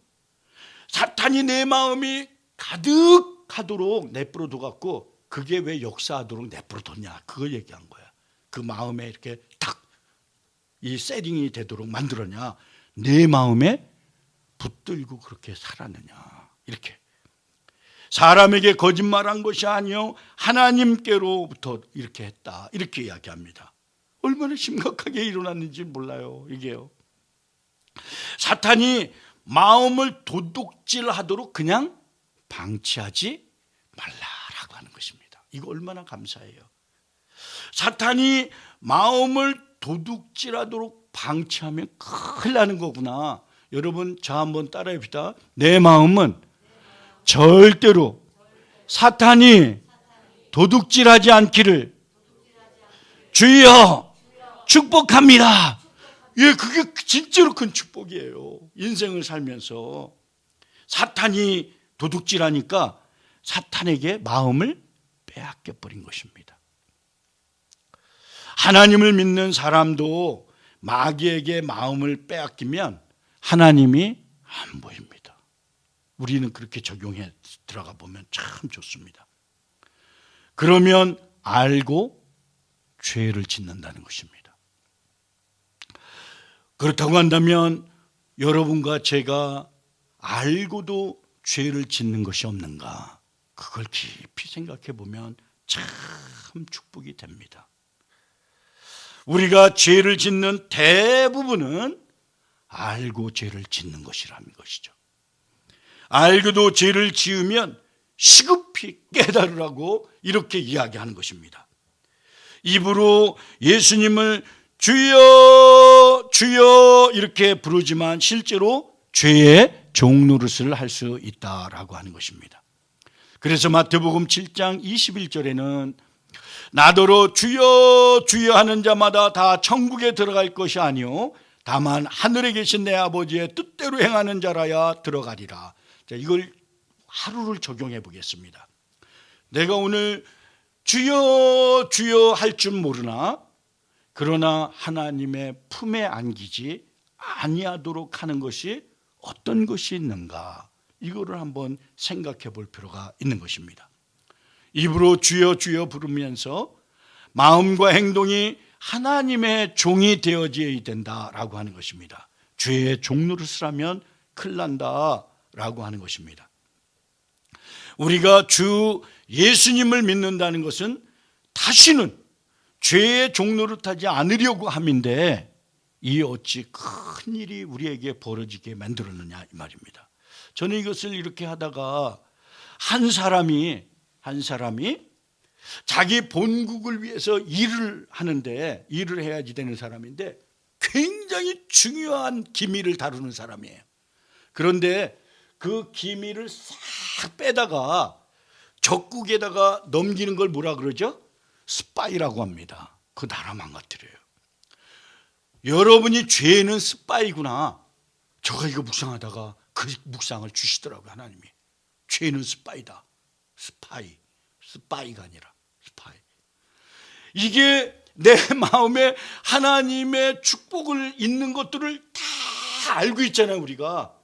사탄이 내 마음이 가득하도록 내버려 둬갖고 그게 왜 역사하도록 내버려 뒀냐 그걸 얘기한 거야. 그 마음에 이렇게 딱 이 세팅이 되도록 만들었냐. 내 마음에 붙들고 그렇게 살았느냐 이렇게. 사람에게 거짓말한 것이 아니요 하나님께로부터 이렇게 했다 이렇게 이야기합니다. 얼마나 심각하게 일어났는지 몰라요. 이게요. 사탄이 마음을 도둑질하도록 그냥 방치하지 말라라고 하는 것입니다. 이거 얼마나 감사해요. 사탄이 마음을 도둑질하도록 방치하면 큰일 나는 거구나. 여러분 저 한번 따라해 봅시다. 내 마음은 절대로 사탄이 도둑질하지 않기를 주여 축복합니다. 예, 그게 진짜로 큰 축복이에요. 인생을 살면서 사탄이 도둑질하니까 사탄에게 마음을 빼앗겨 버린 것입니다. 하나님을 믿는 사람도 마귀에게 마음을 빼앗기면 하나님이 안 보입니다. 우리는 그렇게 적용해 들어가 보면 참 좋습니다. 그러면 알고 죄를 짓는다는 것입니다. 그렇다고 한다면 여러분과 제가 알고도 죄를 짓는 것이 없는가? 그걸 깊이 생각해 보면 참 축복이 됩니다. 우리가 죄를 짓는 대부분은 알고 죄를 짓는 것이라는 것이죠. 알고도 죄를 지으면 시급히 깨달으라고 이렇게 이야기하는 것입니다. 입으로 예수님을 주여 주여 이렇게 부르지만 실제로 죄의 종노릇을 할 수 있다라고 하는 것입니다. 그래서 마태복음 7장 21절에는 나더러 주여 주여 하는 자마다 다 천국에 들어갈 것이 아니요 다만 하늘에 계신 내 아버지의 뜻대로 행하는 자라야 들어가리라. 자, 이걸 하루를 적용해 보겠습니다. 내가 오늘 주여 주여 할 줄 모르나 그러나 하나님의 품에 안기지 아니하도록 하는 것이 어떤 것이 있는가 이거를 한번 생각해 볼 필요가 있는 것입니다. 입으로 주여 주여 부르면서 마음과 행동이 하나님의 종이 되어져야 된다라고 하는 것입니다. 죄의 종노릇을 하면 큰일 난다라고 하는 것입니다. 우리가 주 예수님을 믿는다는 것은 다시는 죄의 종노릇하지 않으려고 함인데 이 어찌 큰 일이 우리에게 벌어지게 만들었느냐 이 말입니다. 저는 이것을 이렇게 하다가 한 사람이 자기 본국을 위해서 일을 하는데 일을 해야지 되는 사람인데 굉장히 중요한 기밀을 다루는 사람이에요. 그런데 그 기밀을 싹 빼다가 적국에다가 넘기는 걸 뭐라 그러죠? 스파이라고 합니다. 그 나라 망가뜨려요. 여러분이 죄는 스파이구나. 저가 이거 묵상하다가 그 묵상을 주시더라고요, 하나님이. 죄는 스파이다. 스파이가 아니라 스파이. 이게 내 마음에 하나님의 축복을 있는 것들을 다 알고 있잖아요, 우리가.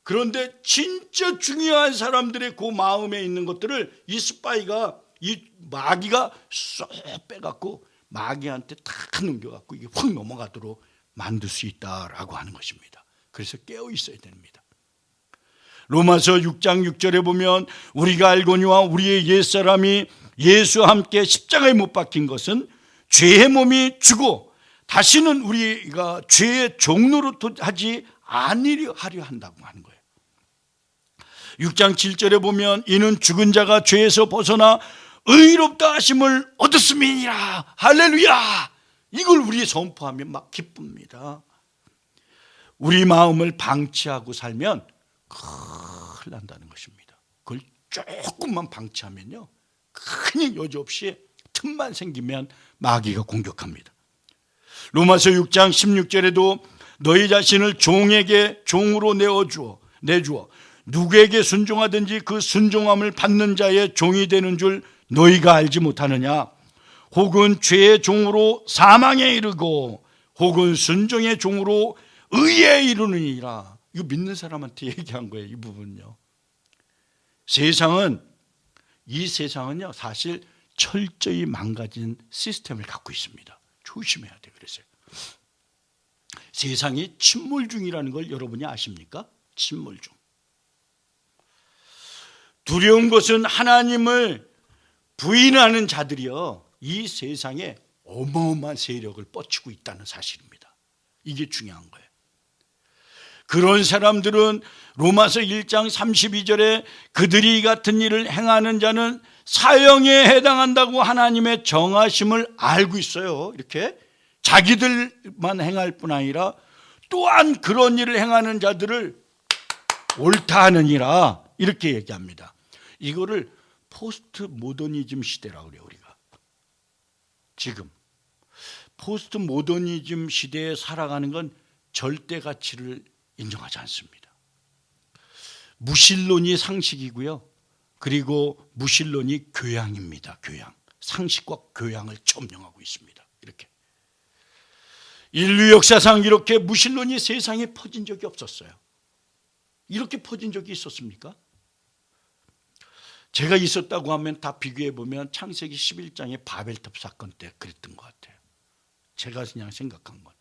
그런데 진짜 중요한 사람들의 그 마음에 있는 것들을 이 스파이가, 이 마귀가 쏙 빼갖고 마귀한테 다 넘겨갖고 이게 확 넘어가도록 만들 수 있다라고 하는 것입니다. 그래서 깨어 있어야 됩니다. 로마서 6장 6절에 보면 우리가 알거니와 우리의 옛사람이 예수와 함께 십자가에 못 박힌 것은 죄의 몸이 죽고 다시는 우리가 죄의 종로로 하지 아니려 하려 한다고 하는 거예요. 6장 7절에 보면 이는 죽은 자가 죄에서 벗어나 의롭다 하심을 얻었음이니라. 할렐루야. 이걸 우리 선포하면 막 기쁩니다. 우리 마음을 방치하고 살면 큰일 난다는 것입니다. 그걸 조금만 방치하면요, 그냥 여지없이 틈만 생기면 마귀가 공격합니다. 로마서 6장 16절에도 너희 자신을 종에게 종으로 내주어 누구에게 순종하든지 그 순종함을 받는 자의 종이 되는 줄 너희가 알지 못하느냐. 혹은 죄의 종으로 사망에 이르고 혹은 순종의 종으로 의에 이르느니라. 이거 믿는 사람한테 얘기한 거예요, 이 부분요. 이 세상은요 사실 철저히 망가진 시스템을 갖고 있습니다. 조심해야 돼요. 그래서 세상이 침몰 중이라는 걸 여러분이 아십니까? 침몰 중. 두려운 것은 하나님을 부인하는 자들이요, 이 세상에 어마어마한 세력을 뻗치고 있다는 사실입니다. 이게 중요한 거예요. 그런 사람들은 로마서 1장 32절에 그들이 같은 일을 행하는 자는 사형에 해당한다고 하나님의 정하심을 알고 있어요. 이렇게 자기들만 행할 뿐 아니라 또한 그런 일을 행하는 자들을 옳다 하느니라, 이렇게 얘기합니다. 이거를 포스트 모더니즘 시대라고 그래요. 우리가 지금 포스트 모더니즘 시대에 살아가는 건 절대 가치를 인정하지 않습니다. 무신론이 상식이고요, 그리고 무신론이 교양입니다. 교양, 상식과 교양을 점령하고 있습니다. 이렇게 인류 역사상 이렇게 무신론이 세상에 퍼진 적이 없었어요. 이렇게 퍼진 적이 있었습니까? 제가 있었다고 하면 다 비교해 보면 창세기 11장의 바벨탑 사건 때 그랬던 것 같아요. 제가 그냥 생각한 것.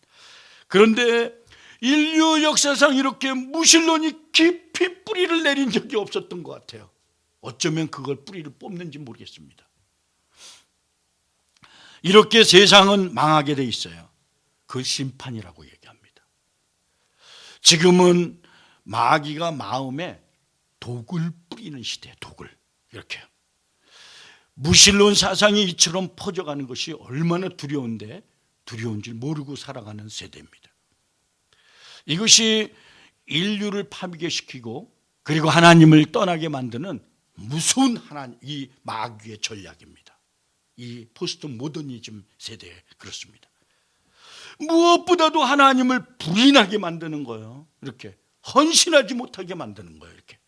그런데 인류 역사상 이렇게 무신론이 깊이 뿌리를 내린 적이 없었던 것 같아요. 어쩌면 그걸 뿌리를 뽑는지 모르겠습니다. 이렇게 세상은 망하게 돼 있어요. 그 심판이라고 얘기합니다. 지금은 마귀가 마음에 독을 뿌리는 시대예요. 독을. 이렇게요. 무신론 사상이 이처럼 퍼져가는 것이 얼마나 두려운데 두려운 줄 모르고 살아가는 세대입니다. 이것이 인류를 파괴시키고 그리고 하나님을 떠나게 만드는 무서운 이 마귀의 전략입니다. 이 포스트 모더니즘 세대에 그렇습니다. 무엇보다도 하나님을 부인하게 만드는 거예요. 이렇게 헌신하지 못하게 만드는 거예요. 이렇게.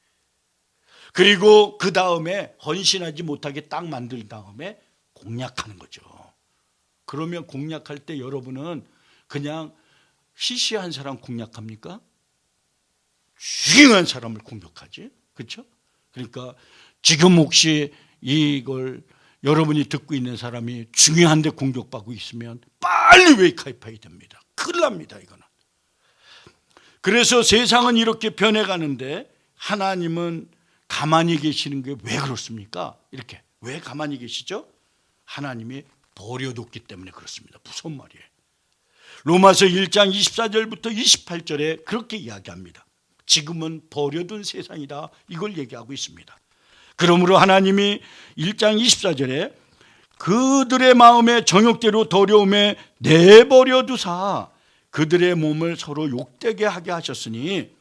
그리고 그 다음에 헌신하지 못하게 딱 만든 다음에 공략하는 거죠. 그러면 공략할 때 여러분은 그냥 시시한 사람 공략합니까? 중요한 사람을 공격하지. 그렇죠? 그러니까 지금 혹시 이걸 여러분이 듣고 있는 사람이 중요한데 공격받고 있으면 빨리 웨이크아웃해야 됩니다. 큰일 납니다, 이거는. 그래서 세상은 이렇게 변해가는데 하나님은 가만히 계시는 게 왜 그렇습니까? 이렇게 왜 가만히 계시죠? 하나님이 버려뒀기 때문에 그렇습니다. 무슨 말이에요? 로마서 1장 24절부터 28절에 그렇게 이야기합니다. 지금은 버려둔 세상이다, 이걸 얘기하고 있습니다. 그러므로 하나님이 1장 24절에 그들의 마음에 정욕대로 더러움에 내버려 두사 그들의 몸을 서로 욕되게 하게 하셨으니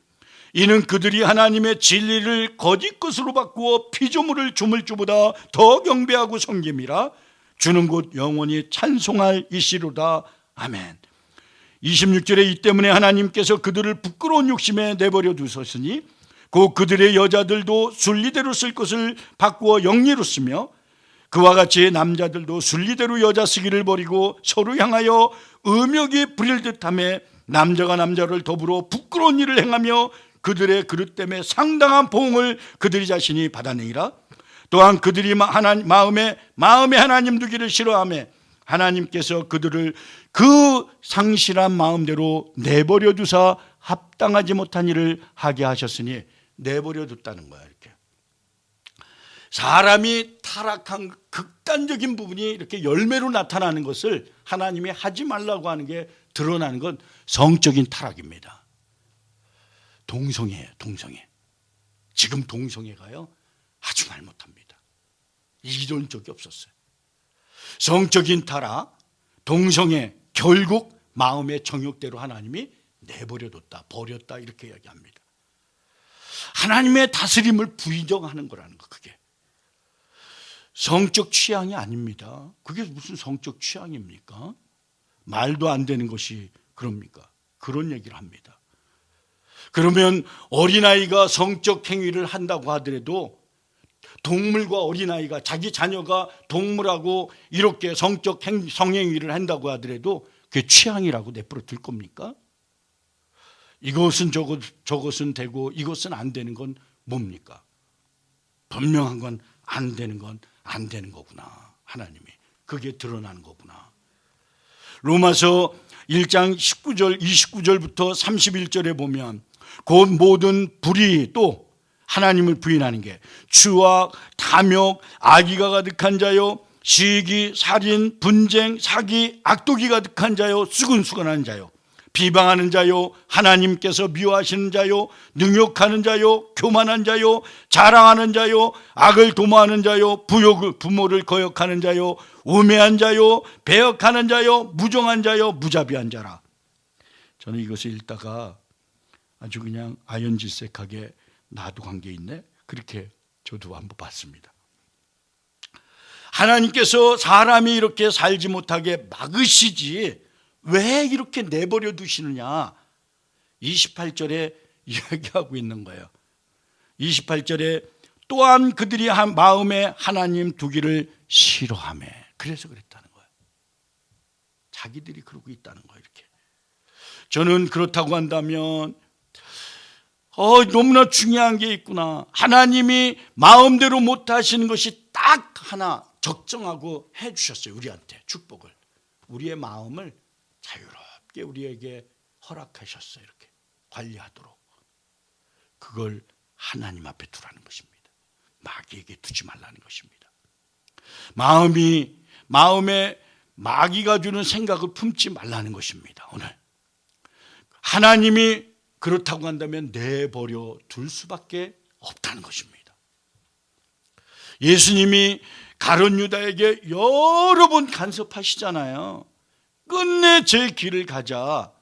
이는 그들이 하나님의 진리를 거짓 것으로 바꾸어 피조물을 주물 주보다 더 경배하고 섬김이라. 주는 곧 영원히 찬송할 이시로다. 아멘. 26절에 이 때문에 하나님께서 그들을 부끄러운 욕심에 내버려 두셨으니 곧 그들의 여자들도 순리대로 쓸 것을 바꾸어 영리로 쓰며 그와 같이 남자들도 순리대로 여자 쓰기를 버리고 서로 향하여 음욕이 부릴 듯하며 남자가 남자를 더불어 부끄러운 일을 행하며 그들의 그릇 때문에 상당한 보응을 그들이 자신이 받아내니라. 또한 그들이 마음에 하나님 두기를 싫어하며 하나님께서 그들을 그 상실한 마음대로 내버려 두사 합당하지 못한 일을 하게 하셨으니 내버려 뒀다는 거야. 이렇게 사람이 타락한 극단적인 부분이 이렇게 열매로 나타나는 것을 하나님이 하지 말라고 하는 게 드러나는 건 성적인 타락입니다. 동성애예요. 동성애. 지금 동성애가요 아주 말 못합니다. 이런 적이 없었어요. 성적인 타락, 동성애, 결국 마음의 정욕대로 하나님이 내버려뒀다, 버렸다 이렇게 이야기합니다. 하나님의 다스림을 부인정하는 거라는 거. 그게 성적 취향이 아닙니다. 그게 무슨 성적 취향입니까? 말도 안 되는 것이 그럽니까? 그런 얘기를 합니다. 그러면 어린아이가 성적 행위를 한다고 하더라도 동물과 어린아이가 자기 자녀가 동물하고 이렇게 성적 성행위를 한다고 하더라도 그게 취향이라고 내버려 둘 겁니까? 이것은 저것은 되고 이것은 안 되는 건 뭡니까? 분명한 건 안 되는 건 안 되는 거구나. 하나님이 그게 드러나는 거구나. 로마서 1장 19절 29절부터 31절에 보면 곧 모든 불의 또 하나님을 부인하는 게 추악, 탐욕, 악의가 가득한 자요, 시기, 살인, 분쟁, 사기, 악독이 가득한 자요, 수근수근한 자요, 비방하는 자요, 하나님께서 미워하시는 자요, 능욕하는 자요, 교만한 자요, 자랑하는 자요, 악을 도모하는 자요, 부모를 거역하는 자요, 우매한 자요, 배역하는 자요, 무정한 자요, 무자비한 자라. 저는 이것을 읽다가 아주 그냥 아연질색하게 나도 관계 있네? 그렇게 저도 한번 봤습니다. 하나님께서 사람이 이렇게 살지 못하게 막으시지 왜 이렇게 내버려 두시느냐? 28절에 이야기하고 있는 거예요. 28절에 또한 그들이 마음에 하나님 두기를 싫어하며 그래서 그랬다는 거예요. 자기들이 그러고 있다는 거예요. 이렇게. 저는 그렇다고 한다면 너무나 중요한 게 있구나. 하나님이 마음대로 못하시는 것이 딱 하나 적정하고 해주셨어요. 우리한테 축복을. 우리의 마음을 자유롭게 우리에게 허락하셨어요. 이렇게 관리하도록. 그걸 하나님 앞에 두라는 것입니다. 마귀에게 두지 말라는 것입니다. 마음에 마귀가 주는 생각을 품지 말라는 것입니다. 오늘 하나님이 그렇다고 한다면 내버려 둘 수밖에 없다는 것입니다. 예수님이 가룟 유다에게 여러 번 간섭하시잖아요. 끝내 제 길을 가자.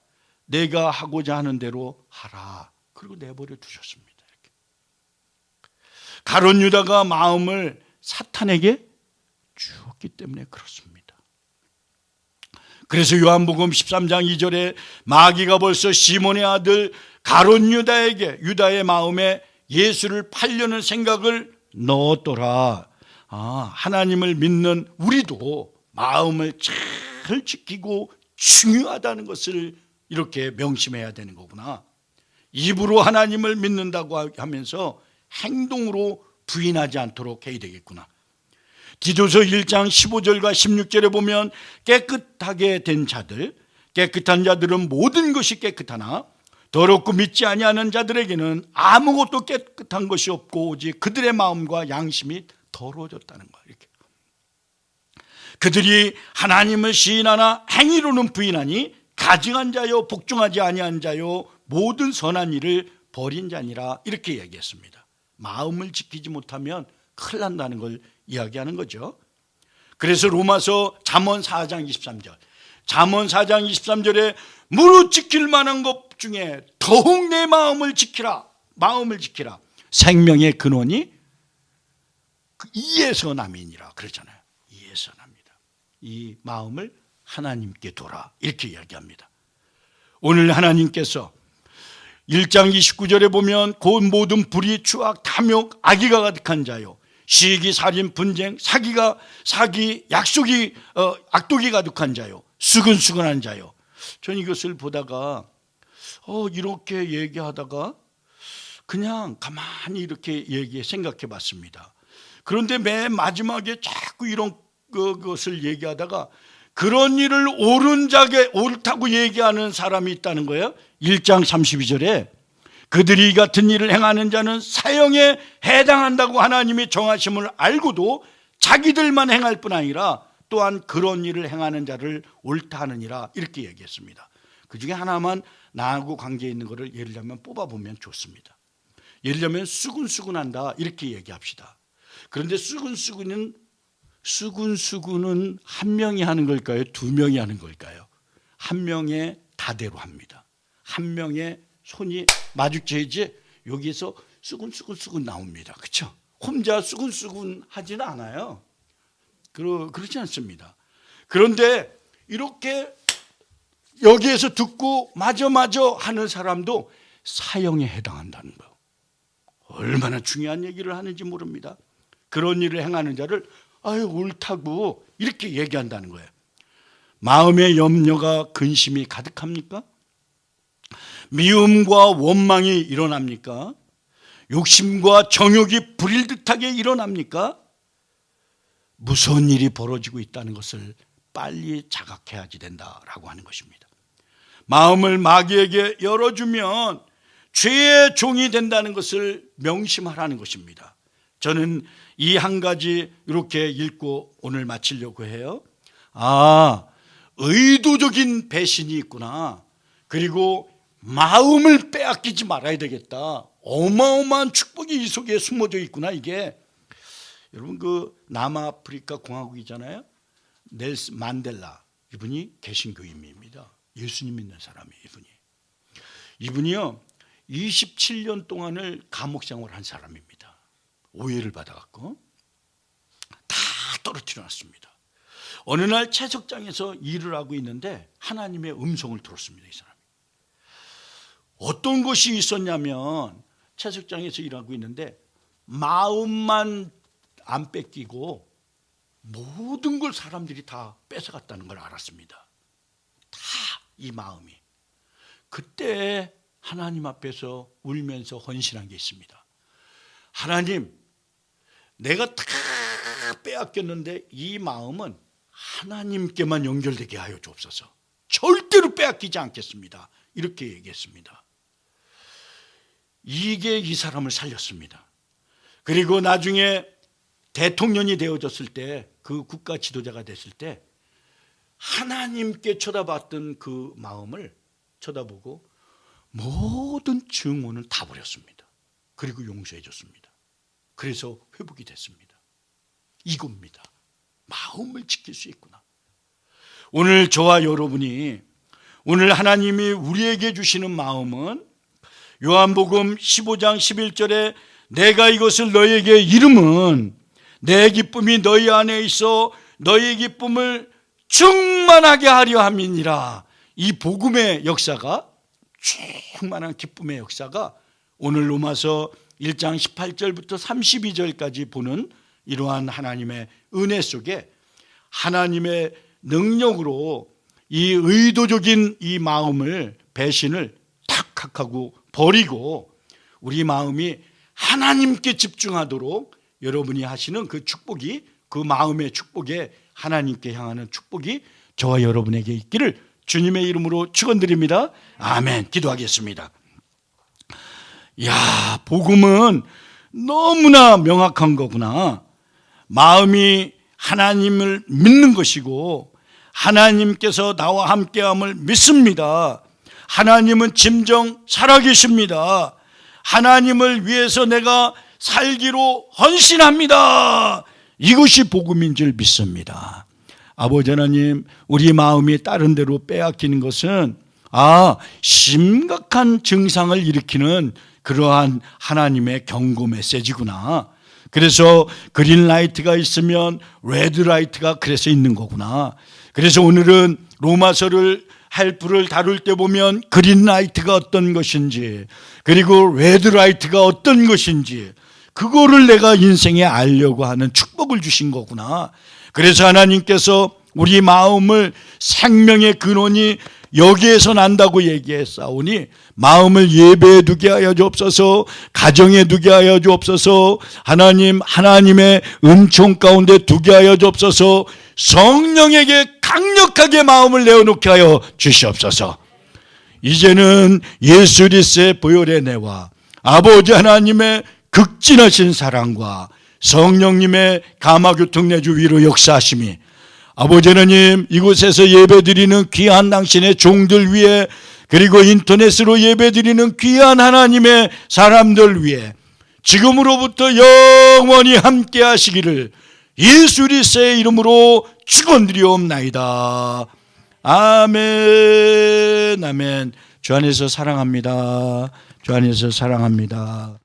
내가 하고자 하는 대로 하라. 그리고 내버려 두셨습니다. 이렇게. 가룟 유다가 마음을 사탄에게 주었기 때문에 그렇습니다. 그래서 요한복음 13장 2절에 마귀가 벌써 시몬의 아들 가룟 유다의 마음에 예수를 팔려는 생각을 넣었더라. 하나님을 믿는 우리도 마음을 잘 지키고 중요하다는 것을 이렇게 명심해야 되는 거구나. 입으로 하나님을 믿는다고 하면서 행동으로 부인하지 않도록 해야 되겠구나. 디도서 1장 15절과 16절에 보면 깨끗하게 된 자들, 깨끗한 자들은 모든 것이 깨끗하나 더럽고 믿지 아니하는 자들에게는 아무것도 깨끗한 것이 없고 오직 그들의 마음과 양심이 더러워졌다는 거예요. 이렇게. 그들이 하나님을 시인하나 행위로는 부인하니 가증한 자요 복종하지 아니한 자요 모든 선한 일을 버린 자니라 이렇게 이야기했습니다. 마음을 지키지 못하면 큰일 난다는 걸 이야기하는 거죠. 그래서 로마서 잠언 4장 23절 잠언 4장 23절에 무릇 지킬 만한 것 중에 더욱 내 마음을 지키라. 마음을 지키라. 생명의 근원이 이에서 남이니라 그러잖아요. 이에서 납니다. 이 마음을 하나님께 둬라 이렇게 이야기합니다. 오늘 하나님께서 1장 29절에 보면 곧 모든 불의, 추악, 탐욕, 악의가 가득한 자요, 시기, 살인, 분쟁, 사기, 약속이 악독이 가득한 자요, 수근수근한 자요. 전 이것을 보다가 이렇게 얘기하다가 그냥 가만히 이렇게 생각해 봤습니다. 그런데 맨 마지막에 자꾸 이런 것을 얘기하다가 그런 일을 옳다고 얘기하는 사람이 있다는 거예요. 1장 32절에 그들이 이 같은 일을 행하는 자는 사형에 해당한다고 하나님이 정하심을 알고도 자기들만 행할 뿐 아니라 또한 그런 일을 행하는 자를 옳다 하느니라 이렇게 얘기했습니다. 그 중에 하나만 나하고 관계 있는 것을 예를 들면 뽑아보면 좋습니다. 예를 들면 수근수근한다 이렇게 얘기합시다. 그런데 수근수근은 한 명이 하는 걸까요? 두 명이 하는 걸까요? 한 명의 다대로 합니다. 한 명의 손이 마주쳐야지 여기서 수근수근 나옵니다. 그렇죠? 혼자 수근수근 하지는 않아요. 그렇지 않습니다. 그런데 이렇게 여기에서 듣고 맞아 하는 사람도 사형에 해당한다는 거. 얼마나 중요한 얘기를 하는지 모릅니다. 그런 일을 행하는 자를 옳다고 이렇게 얘기한다는 거예요. 마음의 염려가 근심이 가득합니까? 미움과 원망이 일어납니까? 욕심과 정욕이 불일듯하게 일어납니까? 무서운 일이 벌어지고 있다는 것을 빨리 자각해야지 된다라고 하는 것입니다. 마음을 마귀에게 열어주면 죄의 종이 된다는 것을 명심하라는 것입니다. 저는 이 한 가지 이렇게 읽고 오늘 마치려고 해요. 의도적인 배신이 있구나. 그리고 마음을 빼앗기지 말아야 되겠다. 어마어마한 축복이 이 속에 숨어져 있구나. 이게 여러분 그 남아프리카 공화국이잖아요. 넬슨 만델라 이분이 개신교인입니다. 예수님 믿는 사람이 이분이요 27년 동안을 감옥 생활을 한 사람입니다. 오해를 받아갖고 다 떨어뜨려 놨습니다. 어느 날 채석장에서 일을 하고 있는데 하나님의 음성을 들었습니다. 이 사람이. 어떤 것이 있었냐면 채석장에서 일하고 있는데 마음만 안 뺏기고 모든 걸 사람들이 다 뺏어갔다는 걸 알았습니다. 다 이 마음이. 그때 하나님 앞에서 울면서 헌신한 게 있습니다. 하나님, 내가 다 빼앗겼는데 이 마음은 하나님께만 연결되게 하여 주옵소서. 절대로 빼앗기지 않겠습니다. 이렇게 얘기했습니다. 이게 이 사람을 살렸습니다. 그리고 나중에 대통령이 되어졌을 때, 그 국가 지도자가 됐을 때 하나님께 쳐다봤던 그 마음을 쳐다보고 모든 증오는 다 버렸습니다. 그리고 용서해 줬습니다. 그래서 회복이 됐습니다. 이겁니다. 마음을 지킬 수 있구나. 오늘 저와 여러분이 오늘 하나님이 우리에게 주시는 마음은 요한복음 15장 11절에 내가 이것을 너희에게 이름은 내 기쁨이 너희 안에 있어 너희 기쁨을 충만하게 하려 함이니라. 이 복음의 역사가 충만한 기쁨의 역사가 오늘 로마서 1장 18절부터 32절까지 보는 이러한 하나님의 은혜 속에 하나님의 능력으로 이 의도적인 이 마음을 배신을 탁 하고 버리고 우리 마음이 하나님께 집중하도록 여러분이 하시는 그 축복이 그 마음의 축복에 하나님께 향하는 축복이 저와 여러분에게 있기를 주님의 이름으로 축원드립니다. 아멘. 기도하겠습니다. 야, 복음은 너무나 명확한 거구나. 마음이 하나님을 믿는 것이고 하나님께서 나와 함께함을 믿습니다. 하나님은 진정 살아계십니다. 하나님을 위해서 내가 살기로 헌신합니다. 이것이 복음인 줄 믿습니다. 아버지 하나님, 우리 마음이 다른 데로 빼앗기는 것은 심각한 증상을 일으키는 그러한 하나님의 경고 메시지구나. 그래서 그린라이트가 있으면 레드라이트가 그래서 있는 거구나. 그래서 오늘은 로마서를 할부를 다룰 때 보면 그린라이트가 어떤 것인지, 그리고 레드라이트가 어떤 것인지, 그거를 내가 인생에 알려고 하는 축복을 주신 거구나. 그래서 하나님께서 우리 마음을, 생명의 근원이 여기에서 난다고 얘기했사오니 마음을 예배에 두게 하여 주옵소서, 가정에 두게 하여 주옵소서, 하나님의 은총 가운데 두게 하여 주옵소서, 성령에게 강력하게 마음을 내어놓게 하여 주시옵소서. 이제는 예수 그리스도의 보혈의 내와 아버지 하나님의 극진하신 사랑과 성령님의 감화교통 내주 위로 역사하심이 아버지 하나님, 이곳에서 예배드리는 귀한 당신의 종들 위에, 그리고 인터넷으로 예배드리는 귀한 하나님의 사람들 위에 지금으로부터 영원히 함께 하시기를 예수 그리스도의 이름으로 축원드리옵나이다. 아멘. 아멘. 주 안에서 사랑합니다. 주 안에서 사랑합니다.